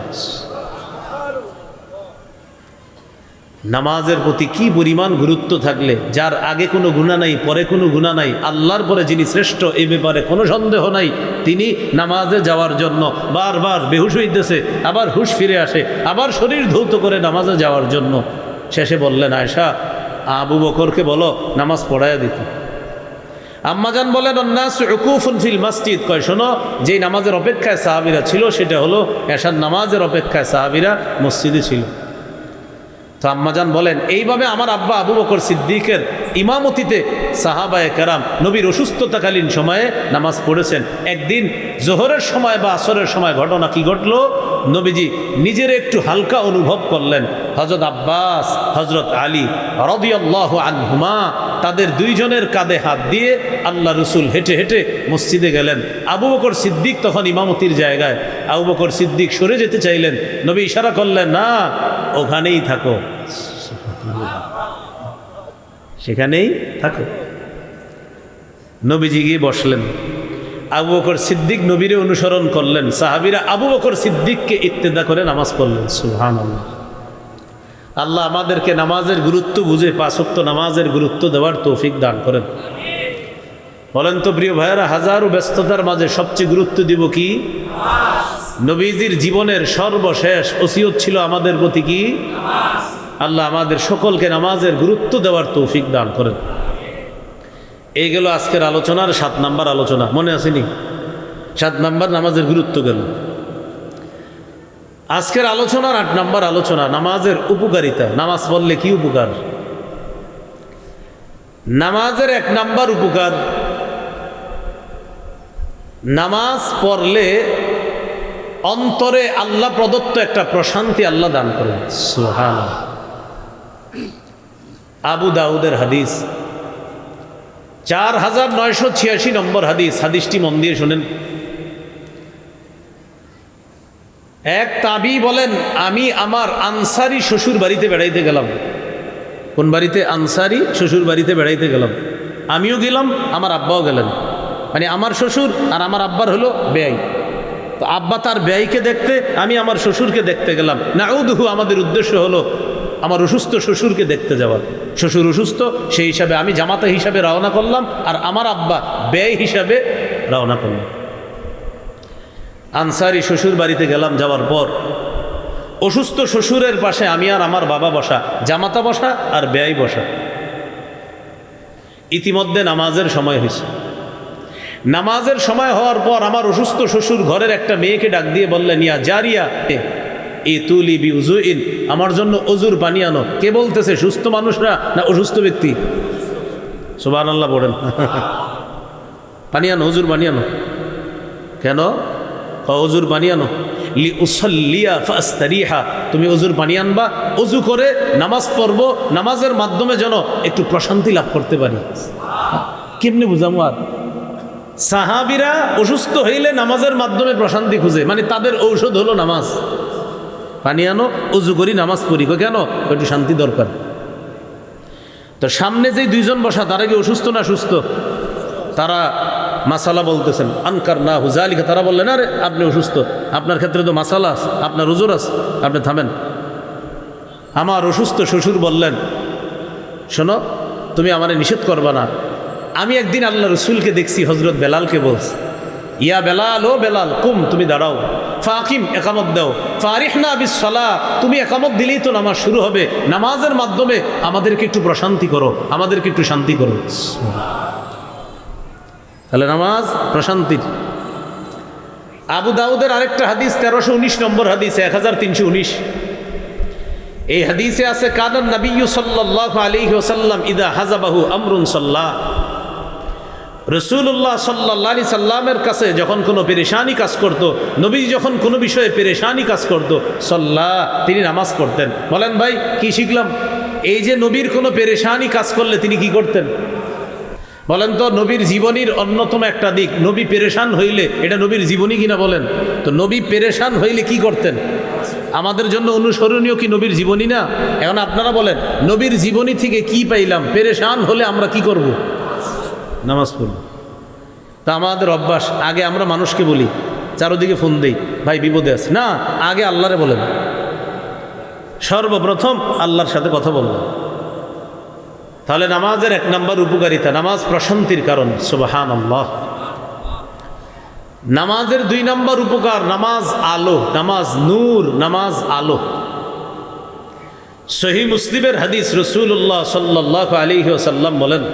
নামাজের প্রতি কি পরিমাণ গুরুত্ব থাকলে, যার আগে কোনো গুনাহ নাই, পরে কোনো গুনাহ নাই, আল্লাহর পরে যিনি শ্রেষ্ঠ এ ব্যাপারে কোনো সন্দেহ নাই, তিনি নামাজে যাওয়ার জন্য বারবার বেহুশ হইতেছে, আবার হুশ ফিরে আসে, আবার শরীর ধৌত করে নামাজে যাওয়ার জন্য। শেষে বললেন, আয়েশা, আবু বকরকে বলো নামাজ পড়াইয়া দিতে। আম্মাজান বলেন, অন্নাস উকুফুন ফিল মসজিদ, কয় শোনো, যেই নামাজের অপেক্ষায় সাহাবীরা ছিল সেটা হলো এশার নামাজের অপেক্ষায় সাহাবীরা মসজিদে ছিল। তো আম্মাজান বলেন, এইভাবে আমার আব্বা আবু বকর সিদ্দিকের ইমামতিতে সাহাবায়ে কেরাম নবীর অসুস্থতাকালীন সময়ে নামাজ পড়েছেন। একদিন জোহরের সময় বা আসরের সময় ঘটনা কি ঘটল, নবীজি নিজের একটু হালকা অনুভব করলেন। হযরত আব্বাস, হযরত আলী রাদিয়াল্লাহু আনহুমা তাদের দুইজনের কাঁধে হাত দিয়ে আল্লাহ রসুল হেঁটে হেঁটে মসজিদে গেলেন। আবু বকর সিদ্দিক তখন ইমামতির জায়গায়। আবু বকর সিদ্দিক সরে যেতে চাইলেন, নবী ইশারা করলেন, না, ওখানেই থাকো, সেখানেই থাকো। নবীজি গিয়ে বসলেন। আবু বকর সিদ্দিক নবীরে অনুসরণ করলেন। সাহাবীরা আবু বকর সিদ্দিককে ইক্তেদা করে নামাজ পড়লেন। সুবহানাল্লাহ। আল্লাহ আমাদেরকে নামাজের গুরুত্ব বুঝে 5 ওয়াক্ত নামাজের গুরুত্ব দেওয়ার তৌফিক দান করেন। বলেন তো প্রিয় ভাইয়েরা, হাজারো ব্যস্ততার মাঝে সবচেয়ে গুরুত্ব দিব কি? নবীজির জীবনের সর্বশেষ ওসিয়ত ছিল আমাদের প্রতি কি? আল্লাহ আমাদের সকলকে নামাজের গুরুত্ব দেওয়ার তৌফিক দান করেন। এই গেল আজকের আলোচনার 7 নাম্বার আলোচনা। মনে আসেনি? 7 নাম্বার নামাজের গুরুত্ব গেল। আজকের আলোচনার 8 নাম্বার আলোচনা, নামাজের উপকারিতা। নামাজ পড়লে কি উপকার? নামাজের 1 নাম্বার উপকার, নামাজ পড়লে অন্তরে আল্লাহ প্রদত্ত একটা প্রশান্তি আল্লাহ দান করেন। সুবহানাল্লাহ। আবু দাউদের হাদিস, 4986 নম্বর হাদিস। হাদিসটি মন দিয়ে শোনেন। এক তাবি বলেন, আমি আমার আনসারি শ্বশুর বাড়িতে বেড়াইতে গেলাম। কোন বাড়িতে? আনসারি শ্বশুর বাড়িতে বেড়াইতে গেলাম। আমিও গেলাম, আমার আব্বাও গেলেন। মানে আমার শ্বশুর আর আমার আব্বার হলো বেয়াই। তো আব্বা তার বেয়াইকে দেখতে, আমি আমার শ্বশুরকে দেখতে গেলাম। নাউদুহু, আমাদের উদ্দেশ্য হলো আমার অসুস্থ শ্বশুরকে দেখতে যাওয়ার। শ্বশুর অসুস্থ, সেই হিসাবে আমি জামাতা হিসাবে রওনা করলাম, আর আমার আব্বা বেয়াই হিসাবে রওনা করলাম। আনসারি শ্বশুর বাড়িতে গেলাম। যাওয়ার পর অসুস্থ শ্বশুরের পাশে আমি আর আমার বাবা বসা, জামাতা বসা আর বেয়াই বসা। ইতিমধ্যে নামাজের সময় হয়েছে। নামাজের সময় হওয়ার পর আমার অসুস্থ শ্বশুর ঘরের একটা মেয়েকে ডাক দিয়ে বললেন, ইয়া জারিয়া এই তুলি বি উজুইন, আমার জন্য অজুর পানি আনো। কে বলতেছে? সুস্থ মানুষরা না অসুস্থ ব্যক্তি? সুবহানাল্লাহ বলেন। পানি আনো, অজুর পানি আনো। কেন? অজুর পানি আনো। লি উসাল্লিয়া ফাস্তারিহা, তুমি অজুর পানি আনবা, অজু করে নামাজ পড়বো, নামাজের মাধ্যমে যেন একটু প্রশান্তি লাভ করতে পারি। কেমনে বুঝামো? আর সাহাবীরা অসুস্থ হইলে নামাজের মাধ্যমে প্রশান্তি খুঁজে, মানে তাদের ঔষধ হলো নামাজ। পানি আনো, অজু করি, নামাজ পড়ি। কেন? একটু শান্তি দরকার। তো সামনে যে 2 জন বসা, তারা কি অসুস্থ না সুস্থ? তারা মাসালা বলতেছেন। আনকার না হুজালিকা, তারা বললেন, আরে আপনি অসুস্থ, আপনার ক্ষেত্রে তো মাসালা আছে, আপনার উজুর আছে, আপনি থামেন। আমার অসুস্থ শ্বশুর বললেন, শোনো, তুমি আমারে নিষেধ করবা না। আমি একদিন আল্লাহ রসুলকে দেখছি, হজরত বেলালকে বলছি, ইয়া বেলাল, ও বেলাল, কুম, তুমি দাঁড়াও, ফাকিম, একামত দাও, ফারিহনা বিসসালাহ, তুমি একামত দিলেই তো নামাজ শুরু হবে, নামাজের মাধ্যমে আমাদেরকে একটু প্রশান্তি করো, আমাদেরকে একটু শান্তি করো। তাহলে নামাজ প্রশান্তির। আবু দাউদের আরেকটা হাদিস, 1319 নম্বর হাদিস, 1319। এই হাদিসে আছে, কানান নবিয়্যু সাল্লাল্লাহু আলাইহি ওয়াসাল্লাম ইদা হাযাবাহু আমরুন সাল্লাহ, রাসূলুল্লাহ সাল্লাল্লাহু আলাইহি সাল্লামের কাছে যখন কোনো পেরেশানি কাজ করত, নবী যখন কোনো বিষয়ে পেরেশানি কাজ করত, সাল্লাহ, তিনি নামাজ পড়তেন। বলেন ভাই, কি শিখলাম? এই যে নবীর কোনো পেরেশানি কাজ করলে তিনি কি করতেন? বলেন তো, নবীর জীবনীর অন্যতম একটা দিক, নবী পেরেশান হইলে, এটা নবীর জীবনী কিনা বলেন তো? নবী পেরেশান হইলে কি করতেন? আমাদের জন্য অনুসরণীয় কি নবীর জীবনী না? এখন আপনারা বলেন, নবীর জীবনী থেকে কি পাইলাম? পেরেশান হলে আমরা কি করব? নামাজ পড়ব। তা আমাদের অভ্যাস, আগে আমরা মানুষকে বলি, চারোদিকে ফোন দেই, ভাই বিপদে আছে, না, আগে আল্লাহরে বলেন। সর্বপ্রথম আল্লাহর সাথে কথা বললাম। তাহলে নামাজের 1 নাম্বার উপকারিতা, নামাজ প্রশান্তির কারণ। সুবহানাল্লাহ। নামাজের 2 নাম্বার উপকার, নামাজ আলো, নামাজ নূর, নামাজ আলো। সহিহ মুসলিমের হাদিস, রাসূলুল্লাহ সাল্লাল্লাহু আলাইহি ওয়াসাল্লাম বলেন,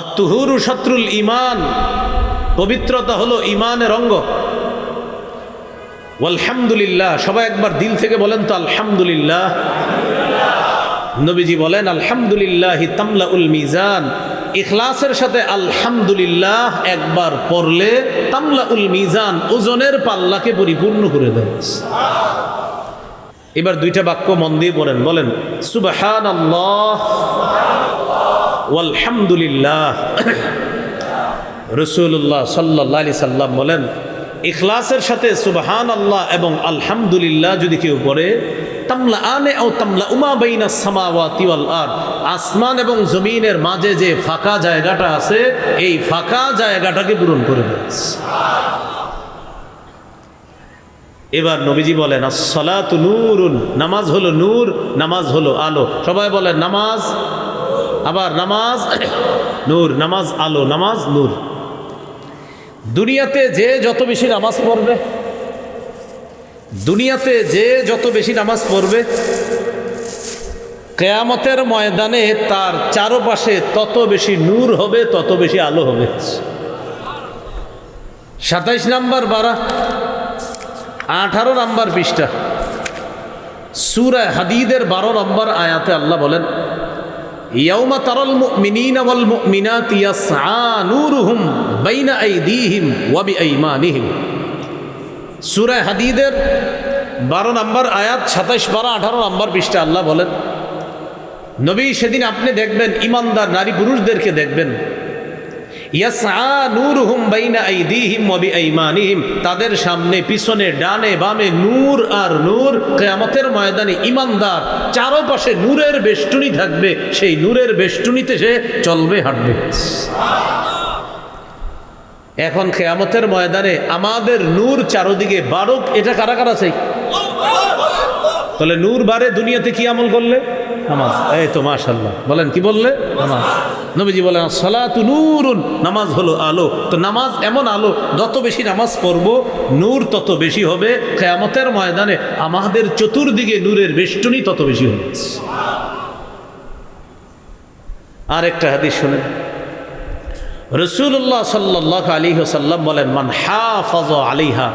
আত-তুহুরু শাত্রুল ঈমান, পবিত্রতা হলো ঈমানের অঙ্গ। ওয়ালহামদুলিল্লাহ, সবাই একবার দিল থেকে বলেন তো আলহামদুলিল্লাহ। নবীজি বলেন আলহামদুলিল্লাহ তামলাউল মিজান, ইখলাসের সাথে আলহামদুলিল্লাহ একবার পড়লে তামলাউল মিজান, ওজনের পাল্লাকে পরিপূর্ণ করে দেয়। এবার দুইটা বাক্য মন দিয়ে পড়েন, বলেন সুবহানাল্লাহ ওয়ালহামদুলিল্লাহ। রাসূলুল্লাহ সাল্লাল্লাহু আলাইহি সাল্লাম বলেন, ইখলাসের সাথে সুবহানাল্লাহ এবং আলহামদুলিল্লাহ যদি কেউ পড়ে, তামলা আনে ও তামলা উমা বাইনা সামাওয়াতি ওয়াল আরদ, আসমান এবং জমিনের মাঝে যে ফাঁকা জায়গাটা আছে এই ফাঁকা জায়গাটাকে পূরণ করে দেয়। এবার নবীজি বলেন আসসালাতু নূরুন, নামাজ হলো নূর, নামাজ হলো আলো। সবাই বলেন নামাজ, আবার নামাজ নূর, নামাজ আলো, নামাজ নূর। দুনিয়াতে যে যত বেশি নামাজ পড়বে, দুনিয়াতে যে যত বেশি নামাজ পড়বে, কিয়ামতের ময়দানে তার চারপাশে তত বেশি নূর হবে, তত বেশি আলো হবে। 27 নম্বর বারা, 18 নম্বর পৃষ্ঠা, সূরা হাদীদের 12 নম্বর আয়াতে আল্লাহ বলেন, ইয়াউমা তারাল মুমিনিনা ওয়াল মুমিনাতি ইয়াসআ নূরুহুম বাইনা আইদিহিম ওয়া বিআইমানিহিম। সূরা হাদীদের 12 নম্বর আয়াত, 27, 12, 18 নম্বর পৃষ্ঠা আল্লাহ বলেন, নবী সেদিন আপনি দেখবেন ইমানদার নারী পুরুষদেরকে দেখবেন, ইয়াসআ নূরুহুম বাইনা আইদিহিম ওয়া বিআইমানিহিম, তাদের সামনে পিছনে ডানে বামে নূর আর নূর। কিয়ামতের ময়দানে ইমানদার চারপাশে নূরের বেষ্টনী থাকবে, সেই নূরের বেষ্টনীতে সে চলবে, হাঁটবে। এখন কিয়ামতের ময়দানে আমাদের নূর চারদিকে বারুক, এটা কারা কারা চাই? তাহলে নূর বারে দুনিয়াতে কি আমল করলে? নামাজ। এই তো মাশাআল্লাহ, বলেন কি বললে? নামাজ। নবীজি বলেন সালাতু নূরুন, নামাজ হলো আলো। তো নামাজ এমন আলো, যত বেশি নামাজ পড়ব নূর তত বেশি হবে। কিয়ামতের ময়দানে আমাদের চতুর্দিকে নূরের বেষ্টনী তত বেশি হবে। আর একটা হাদিস শুনেন, রাসূলুল্লাহ সাল্লাল্লাহু আলাইহি ওয়াসাল্লাম বলেন, মান হাফাযা আলাইহা,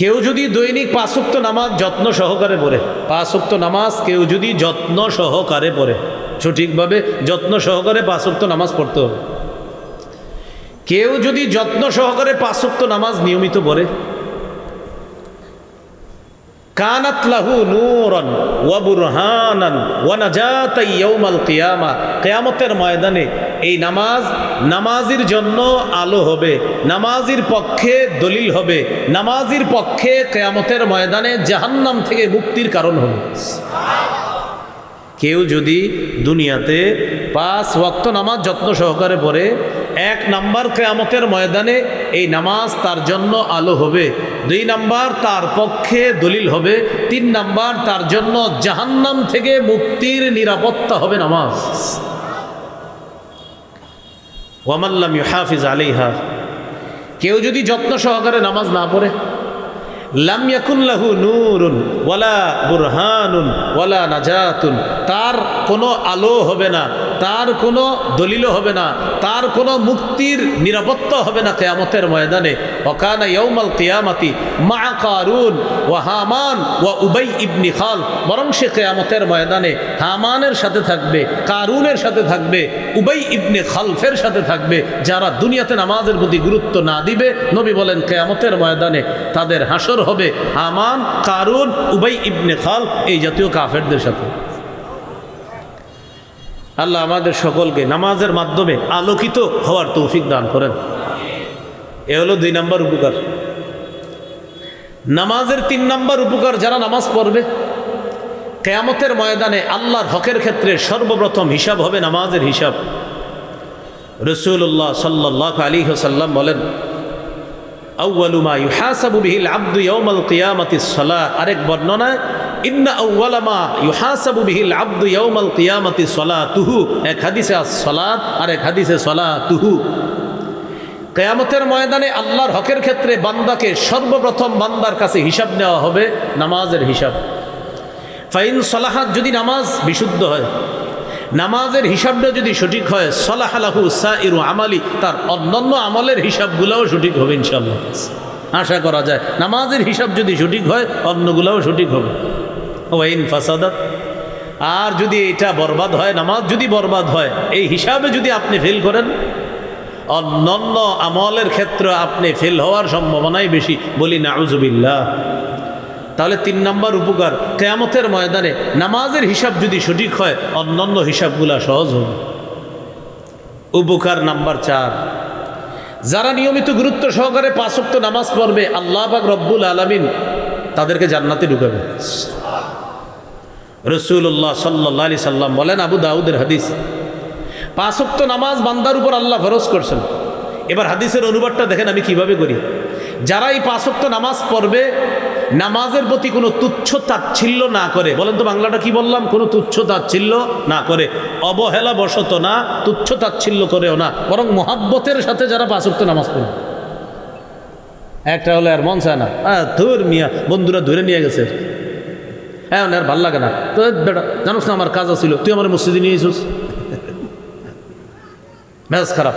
কেউ যদি দৈনিক 5 ওয়াক্ত নামাজ যত্ন সহকারে পড়ে, 5 ওয়াক্ত নামাজ কেউ যদি যত্ন সহকারে পড়ে, সঠিকভাবে যত্ন সহকারে 5 ওয়াক্ত নামাজ পড়তে হবে। কেউ যদি যত্ন সহকারে 5 ওয়াক্ত নামাজ নিয়মিত পড়ে, কানাত লাহু নূরান ওয়া বুরহানান ওয়া নাজাতান ইয়াউমাল কিয়ামা, কিয়ামতের ময়দানে এই নামাজ নামাজির জন্য আলো হবে, নামাজির পক্ষে দলিল হবে, নামাজির পক্ষে কিয়ামতের ময়দানে জাহান্নাম থেকে মুক্তির কারণ হবে। কেউ যদি দুনিয়াতে 5 ওয়াক্ত নামাজ যত্ন সহকারে পড়ে, 1 নাম্বার কিয়ামতের ময়দানে এই নামাজ তার জন্য আলো হবে, 2 নাম্বার তার পক্ষে দলিল হবে, 3 নাম্বার তার জন্য জাহান্নাম থেকে মুক্তির নিরাপত্তা হবে নামাজ। ওয়ামান লাম ইউহাফিজ আলাইহা, কেউ যদি যত্ন সহকারে নামাজ না পড়ে, লাম ইয়াকুন লাহু নূরুন ওয়ালা বুরহানুন ওয়ালা নাজাতুন, তার কোনো আলো হবে না, তার কোনো দলিলও হবে না, তার কোনো মুক্তির নিরাপত্তা হবে না কিয়ামতের ময়দানে। ওয়াকানা ইয়াউমাল কিয়ামাতি মা কারুন ওয়া হামান ওয়া উবাই ইবনে খালফ, বরং সে কিয়ামতের ময়দানে হামানের সাথে থাকবে, কারুনের সাথে থাকবে, উবাই ইবনে খালফের সাথে থাকবে, যারা দুনিয়াতে নামাজের প্রতি গুরুত্ব না দিবে। নবী বলেন কিয়ামতের ময়দানে তাদের হাসর হবে হামান, কারুন, উবাই ইবনে খালফ, এই জাতীয় কাফেরদের সাথে। আল্লাহ আমাদের সকলকে নামাজের মাধ্যমে আলোকিত হওয়ার তৌফিক দান করেন। এ হলো 2 নম্বর উপকার। নামাজের 3 নম্বর উপকার, যারা নামাজ পড়বে কিয়ামতের ময়দানে আল্লাহর হকের ক্ষেত্রে সর্বপ্রথম হিসাব হবে নামাজের হিসাব। রাসূলুল্লাহ সাল্লাল্লাহু আলাইহি ওয়াসাল্লাম বলেন, আউয়ালু মা ইউহাসাবু বিহিল আবদু ইয়াউমাল কিয়ামাতিস সালাহ। আরেক বর্ণনায় ইন্না আউয়ালা মা ইউহাসাবু বিহিল আবদু ইয়াউমাল কিয়ামাতিস সালাতুহু, এক হাদিসে আস-সালাত, আরেক হাদিসে সালাতুহু। কিয়ামতের ময়দানে আল্লাহর হকের ক্ষেত্রে বান্দাকে সর্বপ্রথম বান্দার কাছে হিসাব নেওয়া হবে নামাজের হিসাব। ফাইন সালাহাত, যদি নামাজ বিশুদ্ধ হয়, নামাজের হিসাবটা যদি সঠিক হয়, সালাহা লাহু সাইরু আমালি, তার অন্যান্য আমলের হিসাবগুলোও সঠিক হবে ইনশাআল্লাহ। আশা করা যায় নামাজের হিসাব যদি সঠিক হয় অন্যগুলোও সঠিক হবে। ওয়াইন ফাসাদাত, আর যদি এটা বরবাদ হয়, নামাজ যদি বরবাদ হয়, এই হিসাবে যদি আপনি ফেল করেন, অন্যান্য আমলের ক্ষেত্রে আপনি ফেল হওয়ার সম্ভাবনাই বেশি, বলি নাউজুবিল্লাহ। তাহলে 3 নম্বর উপকার, কিয়ামতের ময়দানে নামাজের হিসাব যদি সঠিক হয়, অন্যান্য হিসাবগুলা সহজ হবে। উপকার নাম্বার 4, যারা নিয়মিত গুরুত্ব সহকারে 5 ওয়াক্ত নামাজ পড়বে, আল্লাহ পাক রব্বুল আলামিন তাদেরকে জান্নাতে ঢুকাবে। রাসূলুল্লাহ সাল্লাল্লাহু আলাইহি সাল্লাম বলেন, আবু দাউদের হাদিস, 5 ওয়াক্ত নামাজ বান্দার উপর আল্লাহ ফরজ করছেন। এবার হাদিসের অনুবাদটা দেখেন আমি কিভাবে করি। যারা এই 5 ওয়াক্ত নামাজ পড়বে, নামাজের প্রতি কোনো তুচ্ছ তাচ্ছিল্য না করে, বলেন তো বাংলাটা কি বললাম, কোনো তুচ্ছ তাচ্ছিল্য না করে, অবহেলা বশত না, তুচ্ছ তাচ্ছিল্য করেও না, বরং মহাব্বতের সাথে যারা 5 ওয়াক্ত নামাজ পড়বে। একটা হলো আর মন চায় না, ধর মিয়া বন্ধুরা ধরে নিয়ে গেছে, হ্যাঁ আর ভাল লাগে না, তো বেটা জানোস না আমার কাজ ছিল, তুই আমার মসজিদে নিয়ে এসোস, মেজাজ খারাপ।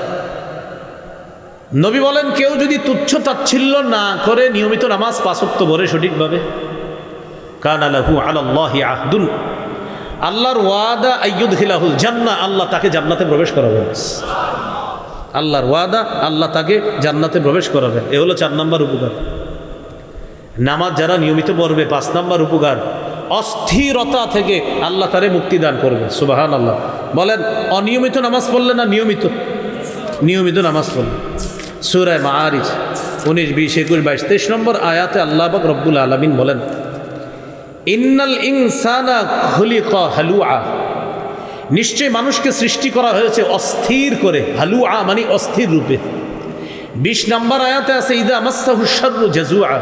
নবী বলেন, কেউ যদি তুচ্ছ তাচ্ছিল্য না করে নিয়মিত নামাজ 5 ওয়াক্ত পড়ে সঠিকভাবে, কানা লাহু আলাল্লাহি আহদুন, আল্লাহর ওয়াদা আইয়ুদখিলাহুল জান্নাহ, আল্লাহ তাকে জান্নাতে প্রবেশ করাবেন। আল্লাহর ওয়াদা, আল্লাহ তাকে জান্নাতে প্রবেশ করাবেন। এ হলো 4 নম্বর উপকার। নামাজ যারা নিয়মিত পড়বে, 5 নম্বর উপকার, অস্থিরতা থেকে আল্লাহ তারে মুক্তি দান করবে। সুবহানাল্লাহ। বলেন, অনিয়মিত নামাজ পড়লে না নিয়মিত? নিয়মিত নামাজ পড়লে। সূরা মাআরিজ 19, 20, 21, 22, 23 নম্বর আয়াতে আল্লাহ পাক রব্বুল আলামিন বলেন, ইন্নাল ইনসানা খুলিকা হালুআ, নিশ্চয় মানুষকে সৃষ্টি করা হয়েছে অস্থির করে, হালুআ মানে অস্থির রূপে। 20 নম্বর আয়াতে আছে, ইযা মাসসাহু শাররু জাজুআ,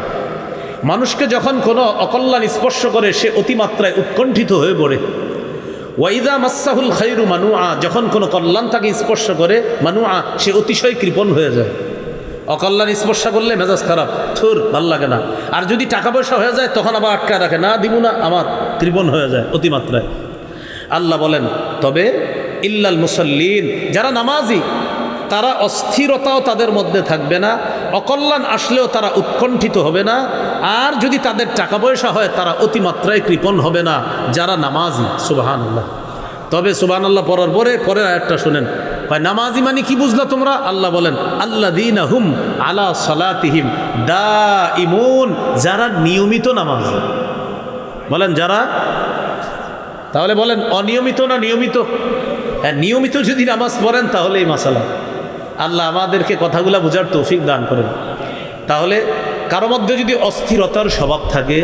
মানুষকে যখন কোনো অকল্যাণ স্পর্শ করে সে অতিমাত্রায় উৎকণ্ঠিত হয়ে পড়ে। ওয়াইদা মাসসাহুল খাইরু মানুআ, যখন কোনো কল্যাণ তাকে স্পর্শ করে, মানুআ সে অতিশয় কৃপণ হয়ে যায়। অকল্যাণ স্পর্শ করলে মেজাজ খারাপ, থুর ভাল লাগে না। আর যদি টাকা পয়সা হয়ে যায় তখন আবার আটকায় রাখে, না দিব না, আমার কৃপণ হয়ে যায় অতিমাত্রায়। আল্লাহ বলেন, তবে ইল্লাল মুসাল্লিন, যারা নামাজি তারা অস্থিরতাও তাদের মধ্যে থাকবে না, অকল্যাণ আসলেও তারা উৎকণ্ঠিত হবে না, আর যদি তাদের টাকা পয়সা হয় তারা অতিমাত্রায় কৃপণ হবে না, যারা নামাজি। সুবহানাল্লাহ। তবে সুবহানাল্লাহ পড়ার পরের আয়াতটা শুনেন, নামাজি মানে কি বুঝলা তোমরা? আল্লাহ বলেন, আল্লাযীনা হুম আলা সালাতিহিম দাঈমুন, যারা নিয়মিত নামাজি। বলেন যারা, তাহলে বলেন অনিয়মিত না নিয়মিত? হ্যাঁ, নিয়মিত যদি নামাজ পড়েন তাহলে এই মাসালা। আল্লাহ আমাদেরকে কথাগুলো বোঝার তৌফিক দান করেন। তাহলে কারো মধ্যে যদি অস্থিরতার স্বভাব থাকে,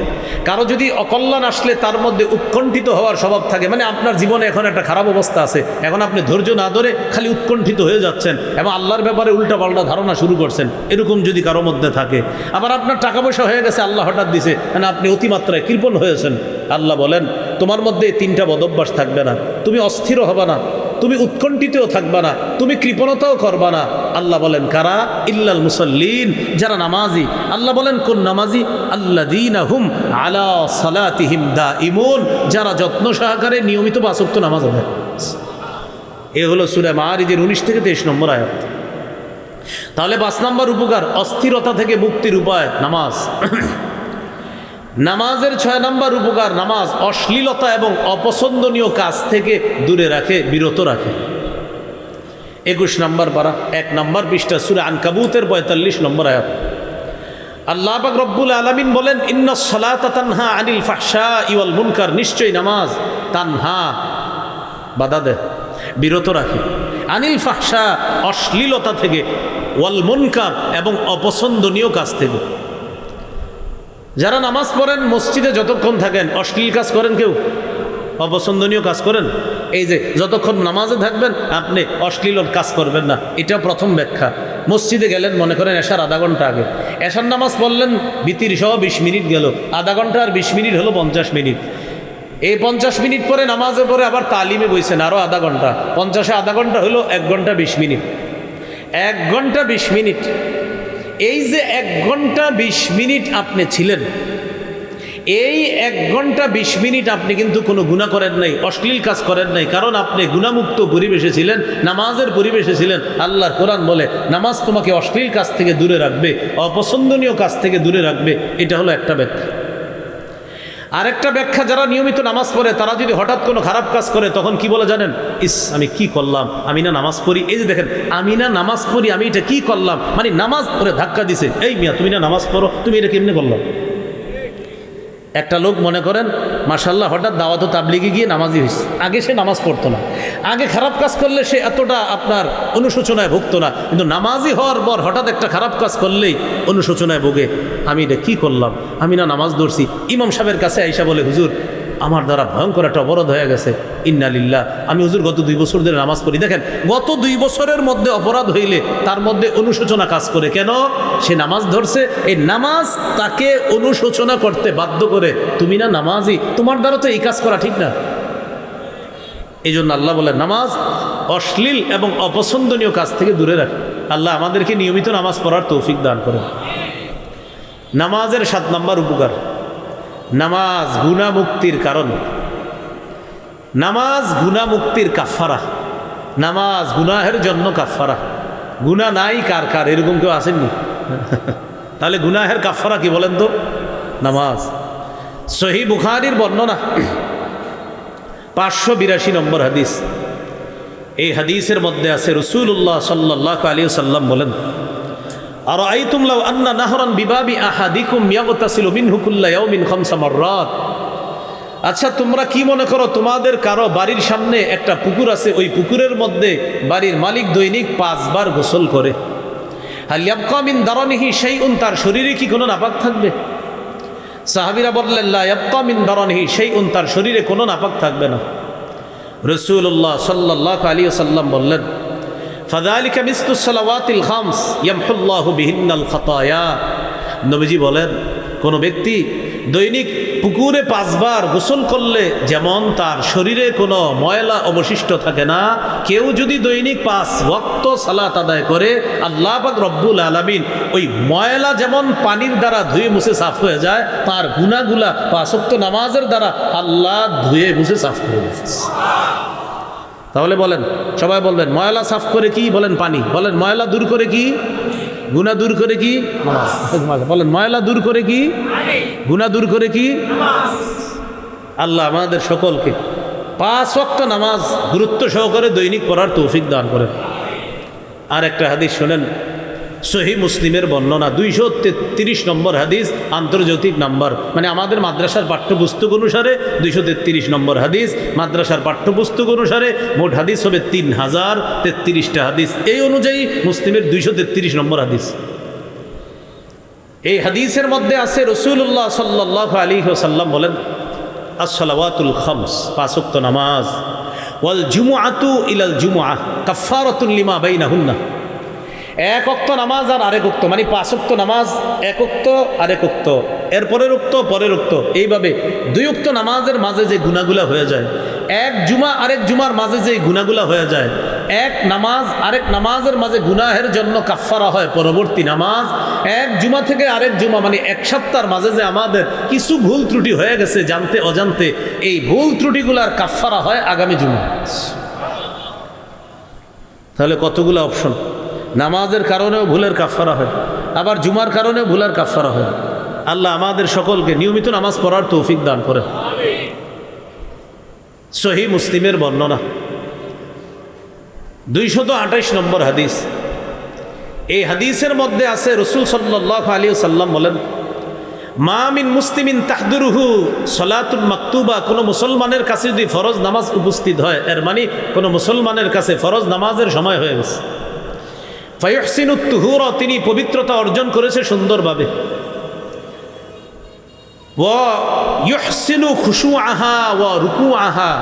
কারো যদি অকল্যাণ আসলে তার মধ্যে উৎকণ্ঠিত হওয়ার স্বভাব থাকে, মানে আপনার জীবনে এখন একটা খারাপ অবস্থা আছে, এখন আপনি ধৈর্য না ধরে খালি উৎকণ্ঠিত হয়ে যাচ্ছেন এবং আল্লাহর ব্যাপারে উল্টাপাল্টা ধারণা শুরু করছেন, এরকম যদি কারো মধ্যে থাকে, আবার আপনার টাকা পয়সা হয়ে গেছে, আল্লাহ হঠাৎ দিছে, মানে আপনি অতিমাত্রায় কৃপণ হয়েছেন, আল্লাহ বলেন তোমার মধ্যে 3টা বদভ্যাস থাকবে না। তুমি অস্থির হবে না, তুমি উৎকণ্ঠিতও থাকবা না, তুমি কৃপণতাও করবা না। আল্লাহ বলেন কারা? ইল্লাল মুসাল্লিন, যারা নামাজি। আল্লাহ বলেন কোন নামাজি? আল্লাযীনা হুম আলা সালাতিহিম দাঈমুন, যারা যত্ন সহকারে নিয়মিত 5 ওয়াক্ত নামাজ আদায় করে। এ হলো সূরা মাআরিজের 19 থেকে 23 নম্বর আয়াত। তাহলে 5 নম্বর উপকার, অস্থিরতা থেকে মুক্তির উপায় নামাজ। নামাজের 6 নম্বর উপকার, নামাজ অশ্লীলতা এবং অপছন্দনীয় কাজ থেকে দূরে রাখে, বিরত রাখে। 21 নম্বর পারা 1 নম্বর পৃষ্ঠা সূরা আনকাবুতের 45 নম্বর আয়াত। আল্লাহ পাক রব্বুল আলামিন বলেন, ইন্নাস সালাতা তানহা আনিল ফাহশাই ওয়াল মুনকার, নিশ্চয়ই নামাজ তানহা বাধা দেয়, বিরত রাখে, আনিল ফাহশা অশ্লীলতা থেকে, ওয়াল মুনকার এবং অপছন্দনীয় কাজ থেকে। যারা নামাজ পড়েন, মসজিদে যতক্ষণ থাকেন অশ্লীল কাজ করেন কেউ? অপছন্দনীয় কাজ করেন? এই যে যতক্ষণ নামাজে থাকবেন আপনি অশ্লীল কাজ করবেন না, এটা প্রথম ব্যাখ্যা। মসজিদে গেলেন, মনে করেন এশার আধা ঘন্টা আগে, এশার নামাজ পড়লেন, বিতির সহ 20 মিনিট গেল, আধা ঘন্টা আর 20 মিনিট হলো 50 মিনিট। এই 50 মিনিট পরে নামাজের পরে আবার তালিমে বইছেন আরও আধা ঘন্টা, 50-এ আধা ঘন্টা হলো 1 ঘন্টা 20 মিনিট। 1 ঘন্টা 20 মিনিট, এই যে 1 ঘন্টা 20 মিনিট আপনি ছিলেন, এই 1 ঘন্টা 20 মিনিট আপনি কিন্তু কোনো গুনাহ করেন নাই, অশ্লীল কাজ করেন নাই, কারণ আপনি গুনাহমুক্ত পরিবেশে ছিলেন, নামাজের পরিবেশে ছিলেন। আল্লাহর কোরআন বলে নামাজ তোমাকে অশ্লীল কাজ থেকে দূরে রাখবে, অপছন্দনীয় কাজ থেকে দূরে রাখবে। এটা হলো একটা ব্যাখ্যা। আরেকটা ব্যাখ্যা, যারা নিয়মিত নামাজ পড়ে তারা যদি হঠাৎ কোনো খারাপ কাজ করে তখন কি বলে জানেন? ইস, আমি কি করলাম, আমি না নামাজ পড়ি। এই যে দেখেন, আমি না নামাজ পড়ি, আমি এটা কি করলাম, মানে নামাজ পড়ে ধাক্কা দিছে, এই মিয়া তুমি না নামাজ পড়ো, তুমি এটা কেমনে করলাম? একটা লোক মনে করেন মাশাআল্লাহ হঠাৎ দাওয়াত ও তাবলিগে গিয়ে নামাজি হয়েছে, আগে সে নামাজ পড়তো না, আগে খারাপ কাজ করলে সে এতটা আপনার অনুশোচনায় ভুগতো না, কিন্তু নামাজি হওয়ার পর হঠাৎ একটা খারাপ কাজ করলেই অনুশোচনায় ভোগে, আমি এটা কি করলাম, আমি না নামাজ ধরছি। ইমাম সাহেবের কাছে আইসা বলে, হুজুর আমার দ্বারা ভয়ঙ্কর একটা অপরাধ হয়ে গেছে, ইন্না লিল্লাহ, আমি হুজুর গত 2 বছর ধরে নামাজ পড়ি। দেখেন, গত 2 বছরের মধ্যে অপরাধ হইলে তার মধ্যে অনুশোচনা কাজ করে, কেন? সে নামাজ ধরছে, এই নামাজ তাকে অনুশোচনা করতে বাধ্য করে, তুমি না নামাজি, তোমার দ্বারা তো এই কাজ করা ঠিক না। এই জন্য আল্লাহ বলে নামাজ অশ্লীল এবং অপছন্দনীয় কাজ থেকে দূরে রাখে। আল্লাহ আমাদেরকে নিয়মিত নামাজ পড়ার তৌফিক দান করে। নামাজের 7 নম্বর উপকার, নামাজ গুনাহ মুক্তির কারণ, নামাজ গুনাহ মুক্তির কাফারা, নামাজ গুনাহের জন্য কাফারা। গুনাহ নাই কার কার, এরকম কেউ আসেননি? তাহলে গুনাহের কাফারা কি বলেন তো? নামাজ। সহিহ বুখারীর বর্ণনা 582 নম্বর হাদিস। এই হাদিসের মধ্যে আছে রাসূলুল্লাহ সাল্লাল্লাহু আলাইহি ওয়াসাল্লাম বলেন, আর আইতুম লাউ আন্না নাহরান বিবাবি আহাদিকুম ইয়াগতাসিলু মিনহু কুল্লা ইয়াউমিন 5 মাররাত। আচ্ছা, তোমরা কি মনে করো, তোমাদের কারো বাড়ির সামনে একটা পুকুর আছে, ওই পুকুরের মধ্যে বাড়ির মালিক দৈনিক 5 বার গোসল করে, হাল ইয়াবকা মিন দারানিহি শাইউন, তার শরীরে কি কোনো নাপাক থাকবে? সাহাবীরা বললেন, লা ইয়াবকা মিন দারানিহি শাইউন, তার শরীরে কোনো নাপাক থাকবে না। রাসূলুল্লাহ সাল্লাল্লাহু আলাইহি ওয়াসাল্লাম বললেন, ফাযালিকা মিসলুস সালাওয়াতিল খামস ইয়ামহুল্লাহু বিহিন্নাল খাতায়া। নবীজি বলেন, কোন ব্যক্তি দৈনিক পুকুরে 5 বার গোসল করলে যেমন তার শরীরে কোনো ময়লা অবশিষ্ট থাকে না, কেউ যদি দৈনিক 5 ওয়াক্ত সালাত আদায় করে, আল্লাহ পাক রব্বুল আলামিন ওই ময়লা যেমন পানির দ্বারা ধুয়ে মুছে সাফ হয়ে যায়, তার গুনাহগুলা 5 ওয়াক্ত নামাজের দ্বারা আল্লাহ ধুয়ে মুছে সাফ করে দেয়। তাহলে বলেন, সবাই বলবেন, ময়লা সাফ করে কি? বলেন পানি। বলেন ময়লা দূর করে কি? গুনাহ দূর করে কি? বলেন ময়লা দূর করে কি? গুনাহ দূর করে কি? আল্লাহ আমাদের সকলকে 5 ওয়াক্ত নামাজ গুরুত্ব সহকারে দৈনিক পড়ার তৌফিক দান করেন। আর একটা হাদিস শোনেন, সহিহ মুসলিমের বর্ণনা 233 নম্বর হাদিস, আন্তর্জাতিক নাম্বার, মানে আমাদের মাদ্রাসার পাঠ্যপুস্তক অনুসারে 233 নম্বর হাদিস, মাদ্রাসার পাঠ্যপুস্তক অনুসারে মোট হাদিস হবে 3033টা হাদিস, এই অনুযায়ী মুসলিমের 233 নম্বর হাদিস। এই হাদিসের মধ্যে আছে রাসূলুল্লাহ সাল্লাল্লাহু আলাইহি ওয়াসাল্লাম বলেন, আস-সালাওয়াতুল খামস, 5 ওয়াক্ত নামাজ, ওয়াল জুমআতু ইলাল জুমআহ কাফফারাতুন লিমা বাইনাহুন্না। 1 ওয়াক্ত নামাজ আর আরেক ওয়াক্ত, মানে 5 ওয়াক্ত নামাজ 1 ওয়াক্ত আরেক ওয়াক্ত, এর পরের ওয়াক্ত পরের ওয়াক্ত, এইভাবে 2 ওয়াক্ত নামাজের মাঝে যে গুনাহগুলা হয়ে যায়, এক জুমা আরেক জুমার মাঝে যে গুনাহগুলা হয়ে যায়, এক নামাজ আরেক নামাজের মাঝে গুনাহের জন্য কাফফারা হয় পরবর্তী নামাজ, এক জুমা থেকে আরেক জুমা, মানে 1 সপ্তাহের মাঝে যে আমাদের কিছু ভুল ত্রুটি হয়ে গেছে জানতে অজান্তে, এই ভুল ত্রুটিগুলার কাফফারা হয় আগামী জুমা। তাহলে কতগুলো অপশন, নামাজের কারণেও ভুলের কাফফারা হয়, আবার জুমার কারণেও ভুলের কাফফারা হয়। আল্লাহ আমাদের সকলকে নিয়মিত নামাজ পড়ার তৌফিক দান করেন। সহিহ মুসলিমের বর্ণনা 228 নম্বর হাদিস। এই হাদিসের মধ্যে আছে রাসূল সাল্লাল্লাহু আলাইহি ওয়াসাল্লাম বলেন, মা মিন মুসলিমিন তাহদুরুহু সালাতুল মাকতুবা, কোনো মুসলমানের কাছে যদি ফরজ নামাজ উপস্থিত হয়, এর মানে কোনো মুসলমানের কাছে ফরজ নামাজের সময় হয়ে গেছে, ফায়ুহসিনুত তুহুরা, তিনি পবিত্রতা অর্জন করেছে সুন্দরভাবে, ওয়া ইউহসিনু খুশুআহা ওয়া রুকুআহা,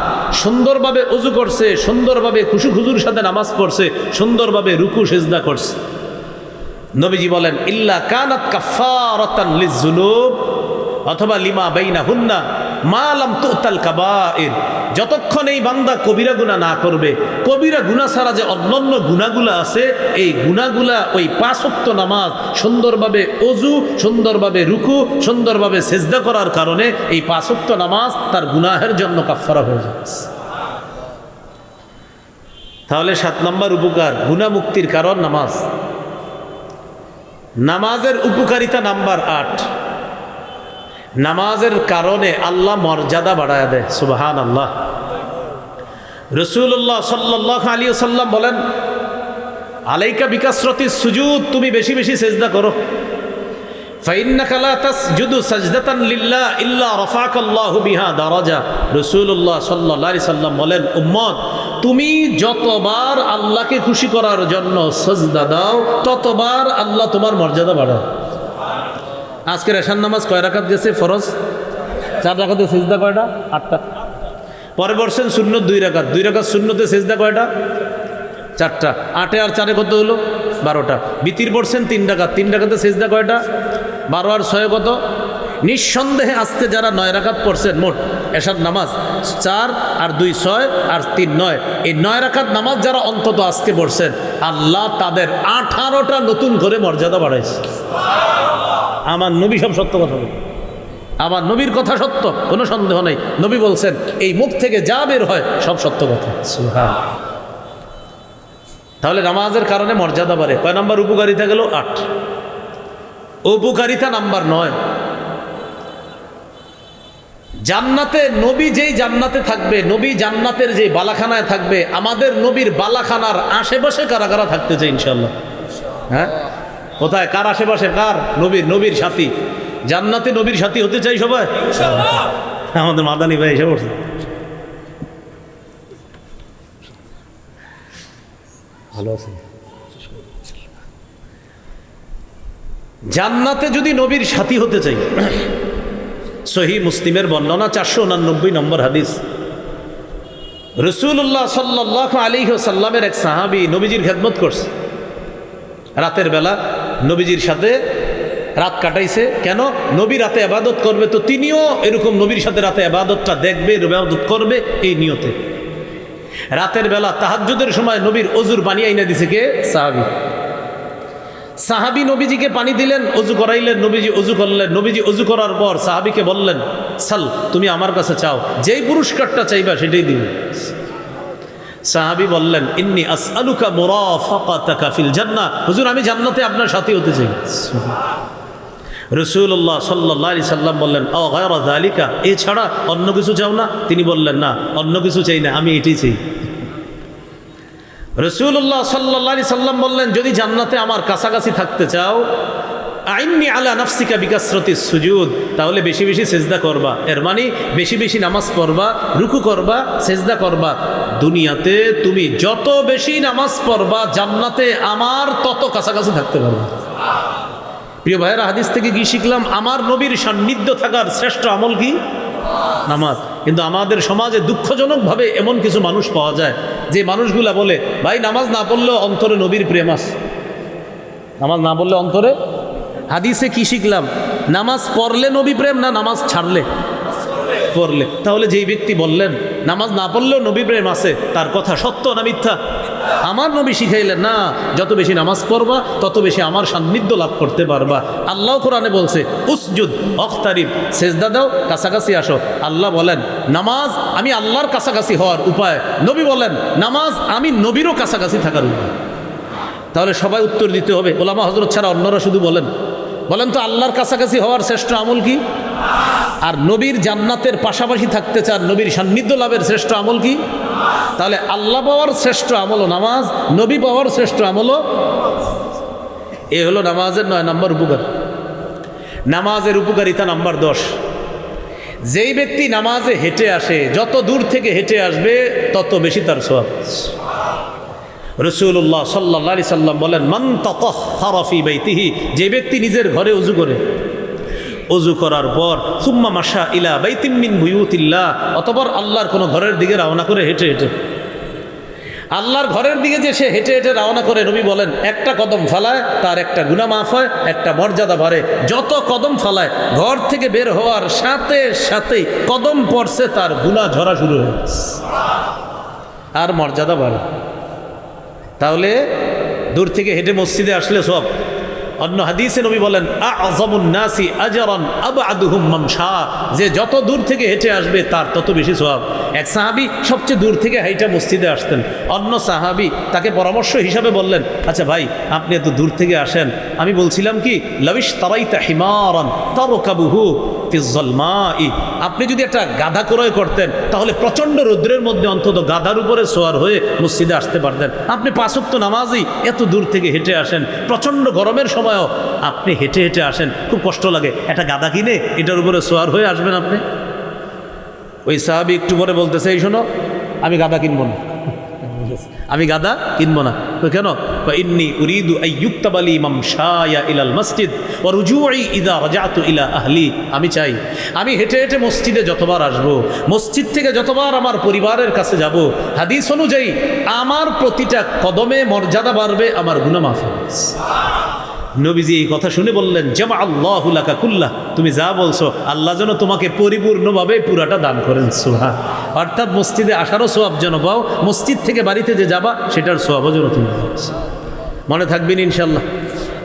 সুন্দরভাবে ওযু করছে, সুন্দরভাবে খুশু খুজুর সাথে নামাজ পড়ছে, সুন্দরভাবে রুকু সিজদা করছে। নবীজি বলেন, ইল্লা কানাত কাফফারাতান লিযুনুব, অথবা লিমা বাইনাহুন্না মা লাম তুতাল কাবাইর, যতক্ষণ এই বান্দা কবিরা গুনাহ না করবে, কবিরা গুনাহ ছাড়া যে অন্যান্য গুনাহগুলো আছে, এই গুনাহগুলা ওই 5 ওয়াক্ত নামাজ সুন্দরভাবে ওযু, সুন্দরভাবে রুকু, সুন্দরভাবে সিজদা করার কারণে এই 5 ওয়াক্ত নামাজ তার গুনাহের জন্য কাফফারা হয়ে যাচ্ছে। তাহলে 7 নম্বর উপকার, গুনাহ মুক্তির কারণ নামাজ। নামাজের উপকারিতা নাম্বার 8, নামাজের কারণে আল্লাহ মর্যাদা বাড়ায় দেয়। সুবহানাল্লাহ। রাসূলুল্লাহ সাল্লাল্লাহু আলাইহি ওয়াসাল্লাম বলেন, আলাইকা বিকাসরাতিস সুজুদ, তুমি বেশি বেশি সিজদা করো। ফাইন্নাকা লা তাসজুদু সাজদাতান লিল্লাহ ইল্লা রাফাকাল্লাহু বিহা দারাজা। রাসূলুল্লাহ সাল্লাল্লাহু আলাইহি সাল্লাম বলেন, উম্মত, তুমি যতবার আল্লাহকে খুশি করার জন্য সিজদা দাও, ততবার আল্লাহ তোমার মর্যাদা বাড়ায়। আজকের এশার নামাজ কয় রাকাত গেছে? ফরজ 4 রাকাতে, সিজদা কয়টা? 8টা। পরে বলছেন সুন্নত 2 রাকাত, 2 রাকাত সুন্নতে সিজদা কয়টা? 4টা। 8 আর 4 কত হলো? 12টা। বিতির পড়ছেন 3 রাকাত, 3 রাকাতে সিজদা কয়টা? 12 আর 6 কত? নিঃসন্দেহে আজকে যারা 9 রাকাত পড়ছেন, মোট এশার নামাজ 4 আর 2 6 আর 3 9, এই 9 রাকাত নামাজ যারা অন্তত আজকে পড়ছেন, আল্লাহ তাদের 18টা নতুন করে মর্যাদা বাড়াইছে। আমার নবী সব সত্য কথা বলে, আমার নবীর কথা সত্য, কোনো সন্দেহ নেই। নবী বলছেন এই মুখ থেকে যা বের হয় সব সত্য কথা। সুবহানাল্লাহ। তাহলে নামাজের কারণে মর্যাদা বাড়ে। কয় নাম্বার উপকারিতা গেল? 8। উপকারিতা নাম্বার 9, জান্নাতে নবী যেই জান্নাতে থাকবে, নবী জান্নাতের যে বালাখানায় থাকবে, আমাদের নবীর বালাখানার আশেপাশে কারা কারা থাকতে চাই ইনশাআল্লাহ? হ্যাঁ, কোথায়? কার আশেপাশে? কার? নবীর সাথী। জান্নাতে নবীর সাথী হতে চাই সবাই? আমাদের মাদানী ভাই এসে পড়ছে। ভালো আছেন? জান্নাতে যদি নবীর সাথী হতে চাই, সহিহ মুসলিমের বর্ণনা 489 নম্বর হাদিস। রাসূলুল্লাহ সাল্লাল্লাহু আলাইহি ওয়াসাল্লামের এক সাহাবী নবীজির খেদমত করছে, রাতের বেলা নবীজির সাথে রাত কাটাইছে। কেন? নবী রাতে ইবাদত করবে, তো তিনিও এরকম নবীর সাথে রাতে ইবাদতটা দেখবে, ইবাদত করবে, এই নিয়তে রাতের বেলা তাহাজ্জুদের সময় নবীর অজুর পানি আইনা দিছে কে? সাহাবী নবীজিকে পানি দিলেন, অজু করাইলেন, নবীজি অজু করলেন। নবীজি অজু করার পর সাহাবীকে বললেন, সাল, তুমি আমার কাছে চাও, যেই পুরস্কারটা চাইবা সেটাই দিব। সাহাবী বললেন, ইন্নী আসআলুকা মুরাফাকাতাকা ফিল জান্নাহ, হুজুর আমি জান্নাতে আপনার সাথী হতে চাই। রাসূলুল্লাহ সাল্লাল্লাহু আলাইহি সাল্লাম বললেন, আও গায়রা যালিকা, এছাড়া অন্য কিছু চাও না? তিনি বললেন, না, অন্য কিছু চাই না, আমি এটাই চাই। রাসূলুল্লাহ সাল্লাল্লাহু আলাইহি সাল্লাম বললেন, যদি জান্নাতে আমার কাছাকাছি থাকতে চাও, আইন্নি আলা নাফসিকা বিকাসরাতিস সুজুদ, তাহলে বেশি বেশি সিজদা করবা। এর মানে বেশি বেশি নামাজ পড়বা, রুকু করবা, সিজদা করবা। দুনিয়াতে তুমি যত বেশি নামাজ পড়বা, জান্নাতে আমার তত কাছাকাছি থাকতে পারবা। প্রিয় ভাইয়েরা, হাদিস থেকে কি শিখলাম? আমার নবীর সান্নিধ্য থাকার শ্রেষ্ঠ আমল কি? নামাজ। কিন্তু আমাদের সমাজে দুঃখজনকভাবে এমন কিছু মানুষ পাওয়া যায় যে মানুষগুলা বলে, ভাই নামাজ না পড়লেও অন্তরে নবীর প্রেম আছে। নামাজ না পড়লে অন্তরে, হাদিসে কি শিখলাম? নামাজ পড়লে নবী প্রেম, না নামাজ ছাড়লে? পড়লে। তাহলে যেই ব্যক্তি বললেন নামাজ না পড়লেও নবী প্রেম আছে, তার কথা সত্য না মিথ্যা? আমার নবী শিখাইলেন, না, যত বেশি নামাজ পড়বা তত বেশি আমার সান্নিধ্য লাভ করতে পারবা। আল্লাহ কোরআনে বলছে, উসজুদ ওয়াক্তারিব, সেজদা দাও, কাছাকাছি আসো। আল্লাহ বলেন নামাজ আমি আল্লাহর কাছাকাছি হওয়ার উপায়, নবী বলেন নামাজ আমি নবীরও কাছাকাছি থাকার উপায়। তাহলে সবাই উত্তর দিতে হবে। ওলামা হযরত ছাড়া অন্যরা শুধু বলেন তো আল্লাহর কাছাকাছি হওয়ার শ্রেষ্ঠ আমল কি? আর নবীর জান্নাতের পাশাপাশি থাকতে চান, নবীর সান্নিধ্য লাভের শ্রেষ্ঠ আমল কি? তাহলে আল্লাহ পাওয়ার শ্রেষ্ঠ আমলও নামাজ, নবী পাওয়ার শ্রেষ্ঠ আমলও। এ হলো নামাজের 9 নম্বর উপকার। নামাজের উপকারিতা নাম্বার 10, যেই ব্যক্তি নামাজে হেঁটে আসে, যত দূর থেকে হেঁটে আসবে তত বেশি তার সওয়াব। রাসূলুল্লাহ সাল্লাল্লাহু আলাইহি সাল্লাম বলেন, মান তাতাহহারা ফি বাইতিহি, যে ব্যক্তি নিজের ঘরে ওযু করে, ওযু করার পর সুম্মা মাশা ইলা বাইতিম মিন বুয়ুতিল্লাহ, অতঃপর আল্লাহর কোনো ঘরের দিকে রওনা করে হেঁটে হেঁটে, আল্লাহর ঘরের দিকে যে সে হেঁটে হেঁটে রওনা করে, নবী বলেন একটা কদম ফালায় তার একটা গুনাহ মাফ হয়, একটা মর্যাদা বাড়ে। যত কদম ফালায়, ঘর থেকে বের হওয়ার সাথে সাথেই কদম পড়ছে, তার গুনাহ ঝরা শুরু হয়ে আর মর্যাদা বাড়ে। তাহলে দূর থেকে হেঁটে মসজিদে আসলে সব, অন্য হাদিসে নবী বলেন আযমুন নাসি আজরান আবআদুহুম মামশা, যে যত দূর থেকে হেঁটে আসবে তার তত বেশি সওয়াব। এক সাহাবী সবচেয়ে দূর থেকে হাইটা মসজিদে আসতেন, অন্য সাহাবী তাকে পরামর্শ হিসাবে বললেন, আচ্ছা ভাই আপনি এত দূর থেকে আসেন, আমি বলছিলাম কি লাবিশ তারাইতা হিমারান তারকাবুহু ফিজ্জলমাই, আপনি যদি একটা গাধা ক্রয় করতেন তাহলে প্রচণ্ড রৌদ্রের মধ্যে অন্তত গাধার উপরে সোয়ার হয়ে মসজিদে আসতে পারতেন। আপনি 5 ওয়াক্ত নামাজই এত দূর থেকে হেঁটে আসেন, প্রচণ্ড গরমের সময়ও আপনি হেঁটে হেঁটে আসেন, খুব কষ্ট লাগে, একটা গাধা কিনে এটার উপরে সোয়ার হয়ে আসবেন আপনি। ওই সাহাবী একটু পরে বলতেছে, এই শোনো আমি গাধা কিনবো না, আমি গাধা কিনবো না। তো কেন? ইন্নী উরিদু আইয়ুক্তাবালি মামশায়া ইলাল মসজিদ ওয়া রুজুই ইযা রাজাতু ইলা আহলি, আমি চাই আমি হেঁটে হেঁটে মসজিদে যতবার আসবো, মসজিদ থেকে যতবার আমার পরিবারের কাছে যাব, হাদিস অনুযায়ী আমার প্রতিটা কদমে মর্যাদা বাড়বে, আমার গুনাহ মাফ হবে। নবীজি এই কথা শুনে বললেন, জামা আল্লাহু লাকা কুল্লাহ, তুমি যা বলছো আল্লাহ যেন তোমাকে পরিপূর্ণভাবে পুরাটা দান করেন। সুবহান। অর্থাৎ মসজিদে আসারও সওয়াব যেন পাও, মসজিদ থেকে বাড়িতে যে যাবা সেটার সওয়াবও যেন তুমি পাও। মনে থাকবেন ইনশাল্লাহ।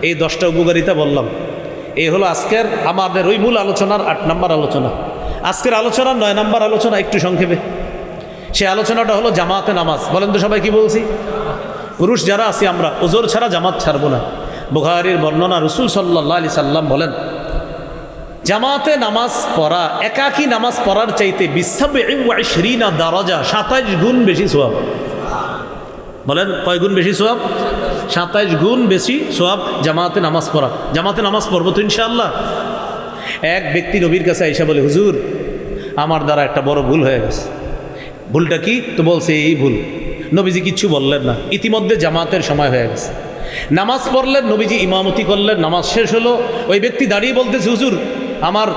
এই 10টা উপকারিতা বললাম, এই হলো আজকের আমাদের ওই মূল আলোচনার 8 নম্বর আলোচনা। আজকের আলোচনার 9 নম্বর আলোচনা একটু সংক্ষেপে, সে আলোচনাটা হলো জামাতে নামাজ। বলেন তো সবাই কি বলছি? পুরুষ যারা আছি আমরা ওজোর ছাড়া জামাত ছাড়বো না। বুখারীর বর্ণনা, রাসূল সাল্লাল্লাহু আলাইহি সাল্লাম বলেন, জামাতে নামাজ পড়া একাকী নামাজ পড়ার চাইতে 27 দারাজা, 27 গুণ বেশি সওয়াব। বলেন কয় গুণ বেশি সওয়াব? 27 গুণ বেশি সওয়াব জামাতে নামাজ পড়া। জামাতে নামাজ পড়বো তো ইনশাআল্লাহ। এক ব্যক্তি নবীর কাছে আইসা বলে, হুজুর আমার দ্বারা একটা বড় ভুল হয়ে গেছে। ভুলটা কি? তো বলছে এই ভুল। নবীজি কিচ্ছু বললেন না, ইতিমধ্যে জামাতের সময় হয়ে গেছে। নামাজ পড়লেন, নবীজি ইমামতি করলেন, নামাজ শেষ হলো। ওই ব্যক্তি দাঁড়িয়ে বলতেছে, হুজুর আমার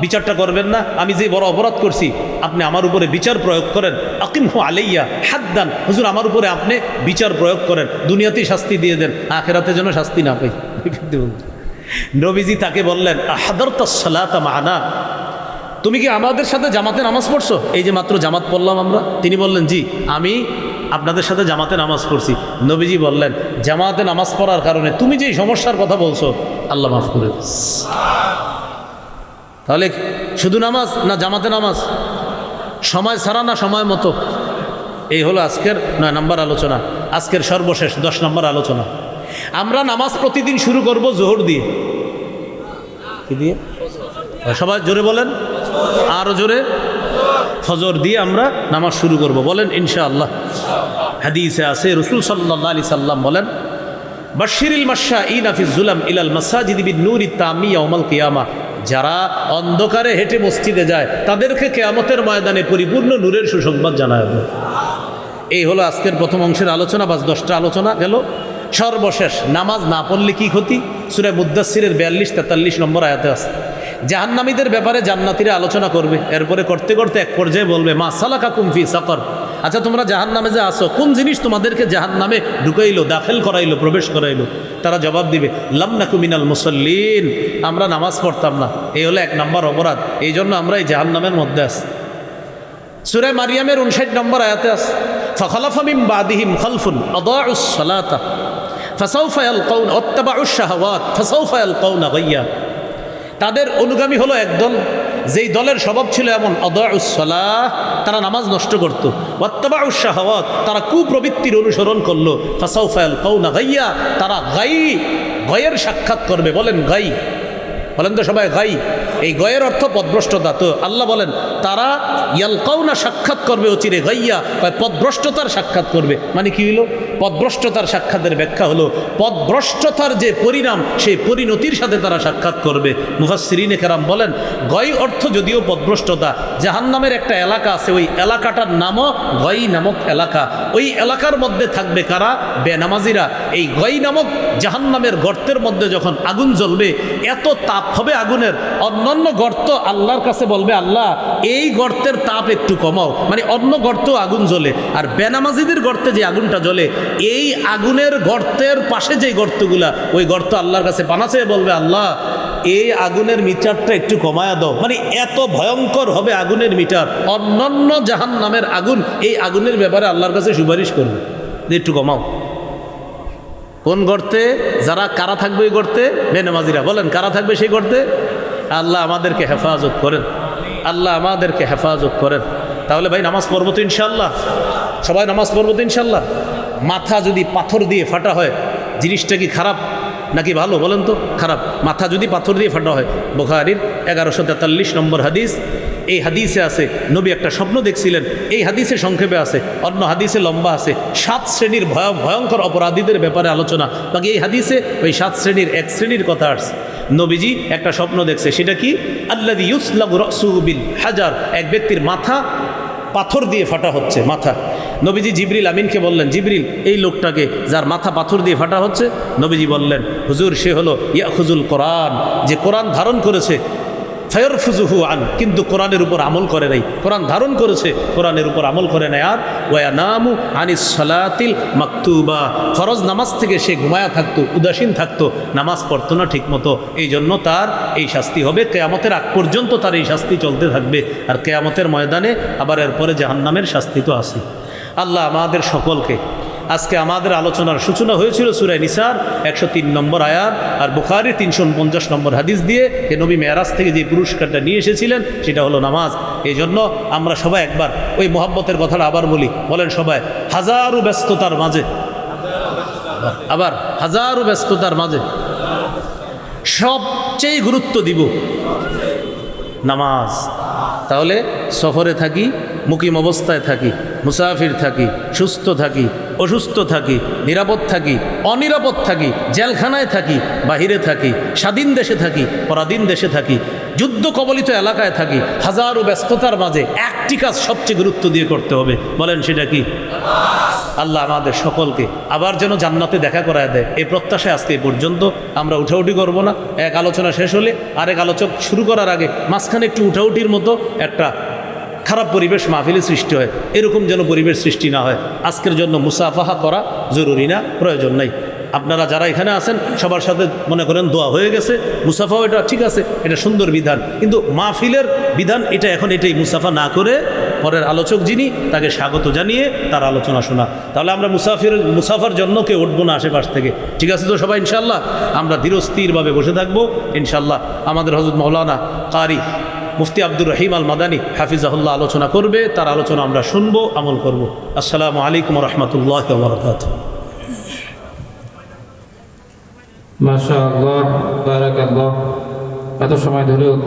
বিচারটা করবেন না, আমি যে বড় অপরাধ করছি আপনি আমার উপরে বিচার প্রয়োগ করেন। আকিমহু আলাইয়া হাদ্দান, হুজুর আমার উপরে আপনি বিচার প্রয়োগ করেন, দুনিয়াতেই শাস্তি দিয়ে দেন, আখিরাতে যেন শাস্তি না পাই। নবীজি তাকে বললেন, আহাদারতাস সালাতা মা'ানা, তুমি কি আমাদের সাথে জামাতে নামাজ পড়ছো? এই যে মাত্র জামাত পড়লাম আমরা। তিনি বললেন, জি আমি আপনাদের সাথে জামাতে নামাজ পড়ছি। নবীজি বললেন, জামাতে নামাজ পড়ার কারণে তুমি যে সমস্যার কথা বলছো আল্লাহ মাফ করে দিন। তাহলে শুধু নামাজ না জামাতে নামাজ, সময় ছাড়া না সময় মতো। এই হলো আজকের 9 নম্বর আলোচনা। আজকের সর্বশেষ 10 নম্বর আলোচনা। আমরা নামাজ প্রতিদিন শুরু করব জোহর দিয়ে। কি দিয়ে? সবাই জোরে বলেন, আরো জোরে। ফজর দিয়ে আমরা নামাজ শুরু করব, বলেন ইনশাআল্লাহ। হাদিসে আছে রাসূল সাল্লাল্লাহু আলাইহি সাল্লাম বলেন, বাশশিরিল মাশাঈনা ফিজ যুলাম ইলাল মাসাজিদি বিন-নূরি তামি ইয়াউমাল কিয়ামা, যারা অন্ধকারে হেঁটে মসজিদে যায় তাদেরকে কিয়ামতের ময়দানে পরিপূর্ণ নূরের সুসংবাদ জানায় দেয়। এই হলো আজকের প্রথম অংশের আলোচনা। বাস 10টা আলোচনা গেল। সর্বশেষ, নামাজ না পড়লে কি ক্ষতি? সূরা মুদ্দাসসিরের 42-43 নম্বর আয়াতে আছে। জাহান্নামীদের ব্যাপারে জান্নাতীরা আলোচনা করবে, এরপরে করতে করতে এক পর্যায়ে বলবে, মা সালাকাকুম ফি সাকার, আচ্ছা তোমরা জাহান্নামে যে আসো, কোন জিনিস তোমাদেরকে জাহান্নামে ঢুকাইলো, দাখিল করাইলো, প্রবেশ করাইলো? তারা জবাব দিবে, লাম নাকু মিনাল মুসাল্লিন, আমরা নামাজ পড়তাম না। এই হলো 1 নম্বর অপরাধ, এই জন্য আমরা এই জাহান্নামের মধ্যে আছি। সূরা মারিয়ামের 59 নম্বর আয়াতে আছে, ফাখালাফা মিন বাদিহিম খালফুন আদাউস সালাতা ফাসাউফা ইয়ালকাউনা ওয়াত্তাবাউশ শাহাওয়াত ফাসাউফা ইয়ালকাউনা গায়্যা, তাদের অনুগামী হলো একদল, যেই দলের স্বভাব ছিল এমন, আদাউস সালাহ, তারা নামাজ নষ্ট করত, ওয়াত্তাবাউশ শাহাওয়াত, তারা কুপ্রবৃত্তির অনুসরণ করলো, ফাসাউফা ইয়ালকাউনা গায়্যা, তারা গায়ের সাক্ষাৎ করবে। বলেন গাই, বলেন তো সবাই গাই। এই গয়ের অর্থ পথভ্রষ্টতা। তো আল্লাহ বলেন তারা ইয়ালকাউনা সাক্ষাৎ করবে অচিরে, গাইয়া পথভ্রষ্টতার সাক্ষাৎ করবে। মানে কি হলো? পথভ্রষ্টতার সাক্ষাতের ব্যাখ্যা হলো পথভ্রষ্টতার যে পরিণাম সেই পরিণতির সাথে তারা সাক্ষাৎ করবে। মুফাসসিরিনে কেরাম বলেন গয় অর্থ যদিও পথভ্রষ্টতা, জাহান্নামের একটা এলাকা আছে, ওই এলাকাটার নামও গয় নামক এলাকা। ওই এলাকার মধ্যে থাকবে কারা? বেনামাজিরা। এই গয় নামক জাহান্নামের গর্তের মধ্যে যখন আগুন জ্বলবে, এত তাপ হবে আগুনের, অন্যান্য গর্ত আল্লাহর কাছে বলবে, আল্লাহ এই গর্তের তাপ একটু কমাও। মানে অন্য গর্ত আগুন জ্বলে, আর বেনামাজিদের গর্তে যে আগুনটা জ্বলে, এই আগুনের গর্তের পাশে যে গর্তগুলা, ওই গর্ত আল্লাহর কাছে পানা চেয়ে বলবে, আল্লাহ এই আগুনের মিটারটা একটু কমায়া দাও। মানে এত ভয়ঙ্কর হবে আগুনের মিটার। অন্যান্য জাহান্নামের আগুন এই আগুনের ব্যাপারে আল্লাহর কাছে সুপারিশ করবে যে একটু কমাও। কোন গর্তে? যারা কারা থাকবে ওই গর্তে? বেনামাজিরা। বলেন কারা থাকবে সেই গর্তে? আল্লাহ আমাদেরকে হেফাজত করেন, আল্লাহ আমাদেরকে হেফাজত করেন। তাহলে ভাই নামাজ পড়বো তো ইনশাল্লাহ? সবাই নামাজ পড়বো তো ইনশাল্লাহ? মাথা যদি পাথর দিয়ে ফাটা হয় জিনিসটা কি খারাপ নাকি ভালো? বলেন তো। খারাপ। মাথা যদি পাথর দিয়ে ফাটা হয়। বুখারীর 1143 নম্বর হাদিস। এই হাদিসে আছে নবী একটা স্বপ্ন দেখছিলেন। এই হাদিসে সংক্ষেপে আছে, অন্য হাদিসে লম্বা আছে। 7 শ্রেণীর ভয়ঙ্কর অপরাধীদের ব্যাপারে আলোচনা। বাকি এই হাদিসে ওই 7 শ্রেণীর এক শ্রেণীর কথা আসছে। নবীজি একটা স্বপ্ন দেখছে। সেটা কি? আল্লাযী ইউসলাবু রাসুহু বিল হাজার। এক ব্যক্তির মাথা পাথর দিয়ে ফাটা হচ্ছে, মাথা। নবীজি জিবরিল আমিনকে বললেন, জিবরিল এই লোকটাকে যার মাথা পাথর দিয়ে ফাটা হচ্ছে। নবীজি বললেন, হুজুর সে হলো ইয়াখুজুল কোরআন, যে কোরআন ধারণ করেছে, ফায়ারফুজুহু আন, কিন্তু কোরআনের উপর আমল করে নাই। কোরআন ধারণ করেছে, কোরআনের উপর আমল করে নাই। আর ওয়ানামু আনিস সালাতিল মাকতুবা, ফরজ নামাজ থেকে সে ঘুমায়া থাকতো, উদাসীন থাকতো, নামাজ পড়তো না ঠিক মতো। এই জন্য তার এই শাস্তি হবে। কেয়ামতের আগ পর্যন্ত তার এই শাস্তি চলতে থাকবে। আর কেয়ামতের ময়দানে আবার এরপরে জাহান্নামের শাস্তি তো আছে। আল্লাহ আমাদের সকলকে, আজকে আমাদের আলোচনার সূচনা হয়েছিল সূরা নিসার 103 নম্বর আয়াত আর বুখারীর 349 নম্বর হাদিস দিয়ে। এ নবী মেরাজ থেকে যে পুরস্কারটা নিয়ে এসেছিলেন সেটা হলো নামাজ। এই জন্য আমরা সবাই একবার ওই মোহাব্বতের কথাটা আবার বলি। বলেন সবাই, হাজারো ব্যস্ততার মাঝে, আবার হাজারো ব্যস্ততার মাঝে সবচেয়ে গুরুত্ব দিব নামাজ। তাহলে সফরে থাকি, মুকিম অবস্থায় থাকি, মুসাফির থাকি, সুস্থ থাকি, অসুস্থ থাকি, নিরাপদ থাকি, অনিরাপদ থাকি, জেলখানায় থাকি, বাহিরে থাকি, স্বাধীন দেশে থাকি, পরাধীন দেশে থাকি, যুদ্ধ কবলিত এলাকায় থাকি, হাজারো ব্যস্ততার মাঝে একটি কাজ সবচেয়ে গুরুত্ব দিয়ে করতে হবে। বলেন সেটা কি? আল্লাহ আমাদের সকলকে আবার যেন জান্নাতে দেখা করায় দেয়, এই প্রত্যাশায় আজকে এই পর্যন্ত আমরা উঠাউঠি করব না। এক আলোচনা শেষ হলে আরেক আলোচক শুরু করার আগে মাঝখানে একটু উঠাউঠির মতো একটা খারাপ পরিবেশ মাহফিলে সৃষ্টি হয়, এরকম যেন পরিবেশ সৃষ্টি না হয়। আজকের জন্য মুসাফাহা করা জরুরি না, প্রয়োজন নাই। আপনারা যারা এখানে আছেন সবার সাথে মনে করেন দোয়া হয়ে গেছে, মুসাফা এটা ঠিক আছে, এটা সুন্দর বিধান, কিন্তু মাহফিলের বিধান এটা এখন এটাই। মুসাফা না করে পরের আলোচক যিনি তাকে স্বাগত জানিয়ে তার আলোচনা শোনা। তাহলে আমরা মুসাফার জন্য কেউ উঠবো না আশেপাশ থেকে। ঠিক আছে তো সবাই? ইনশাল্লাহ আমরা ধীরস্থিরভাবে বসে থাকবো ইনশাল্লাহ। আমাদের হযরত মাওলানা কারি মুফতি আব্দুর রহিম আল মাদানী হাফিজাহুল্লাহ আলোচনা করবে, তার আলোচনা আমরা শুনবো, আমল করব। আসসালামু আলাইকুম ওয়া রাহমাতুল্লাহি ওয়া বারাকাতুহু। মাশাআল্লাহ, বারাকাল্লাহ। এত সময় ধরে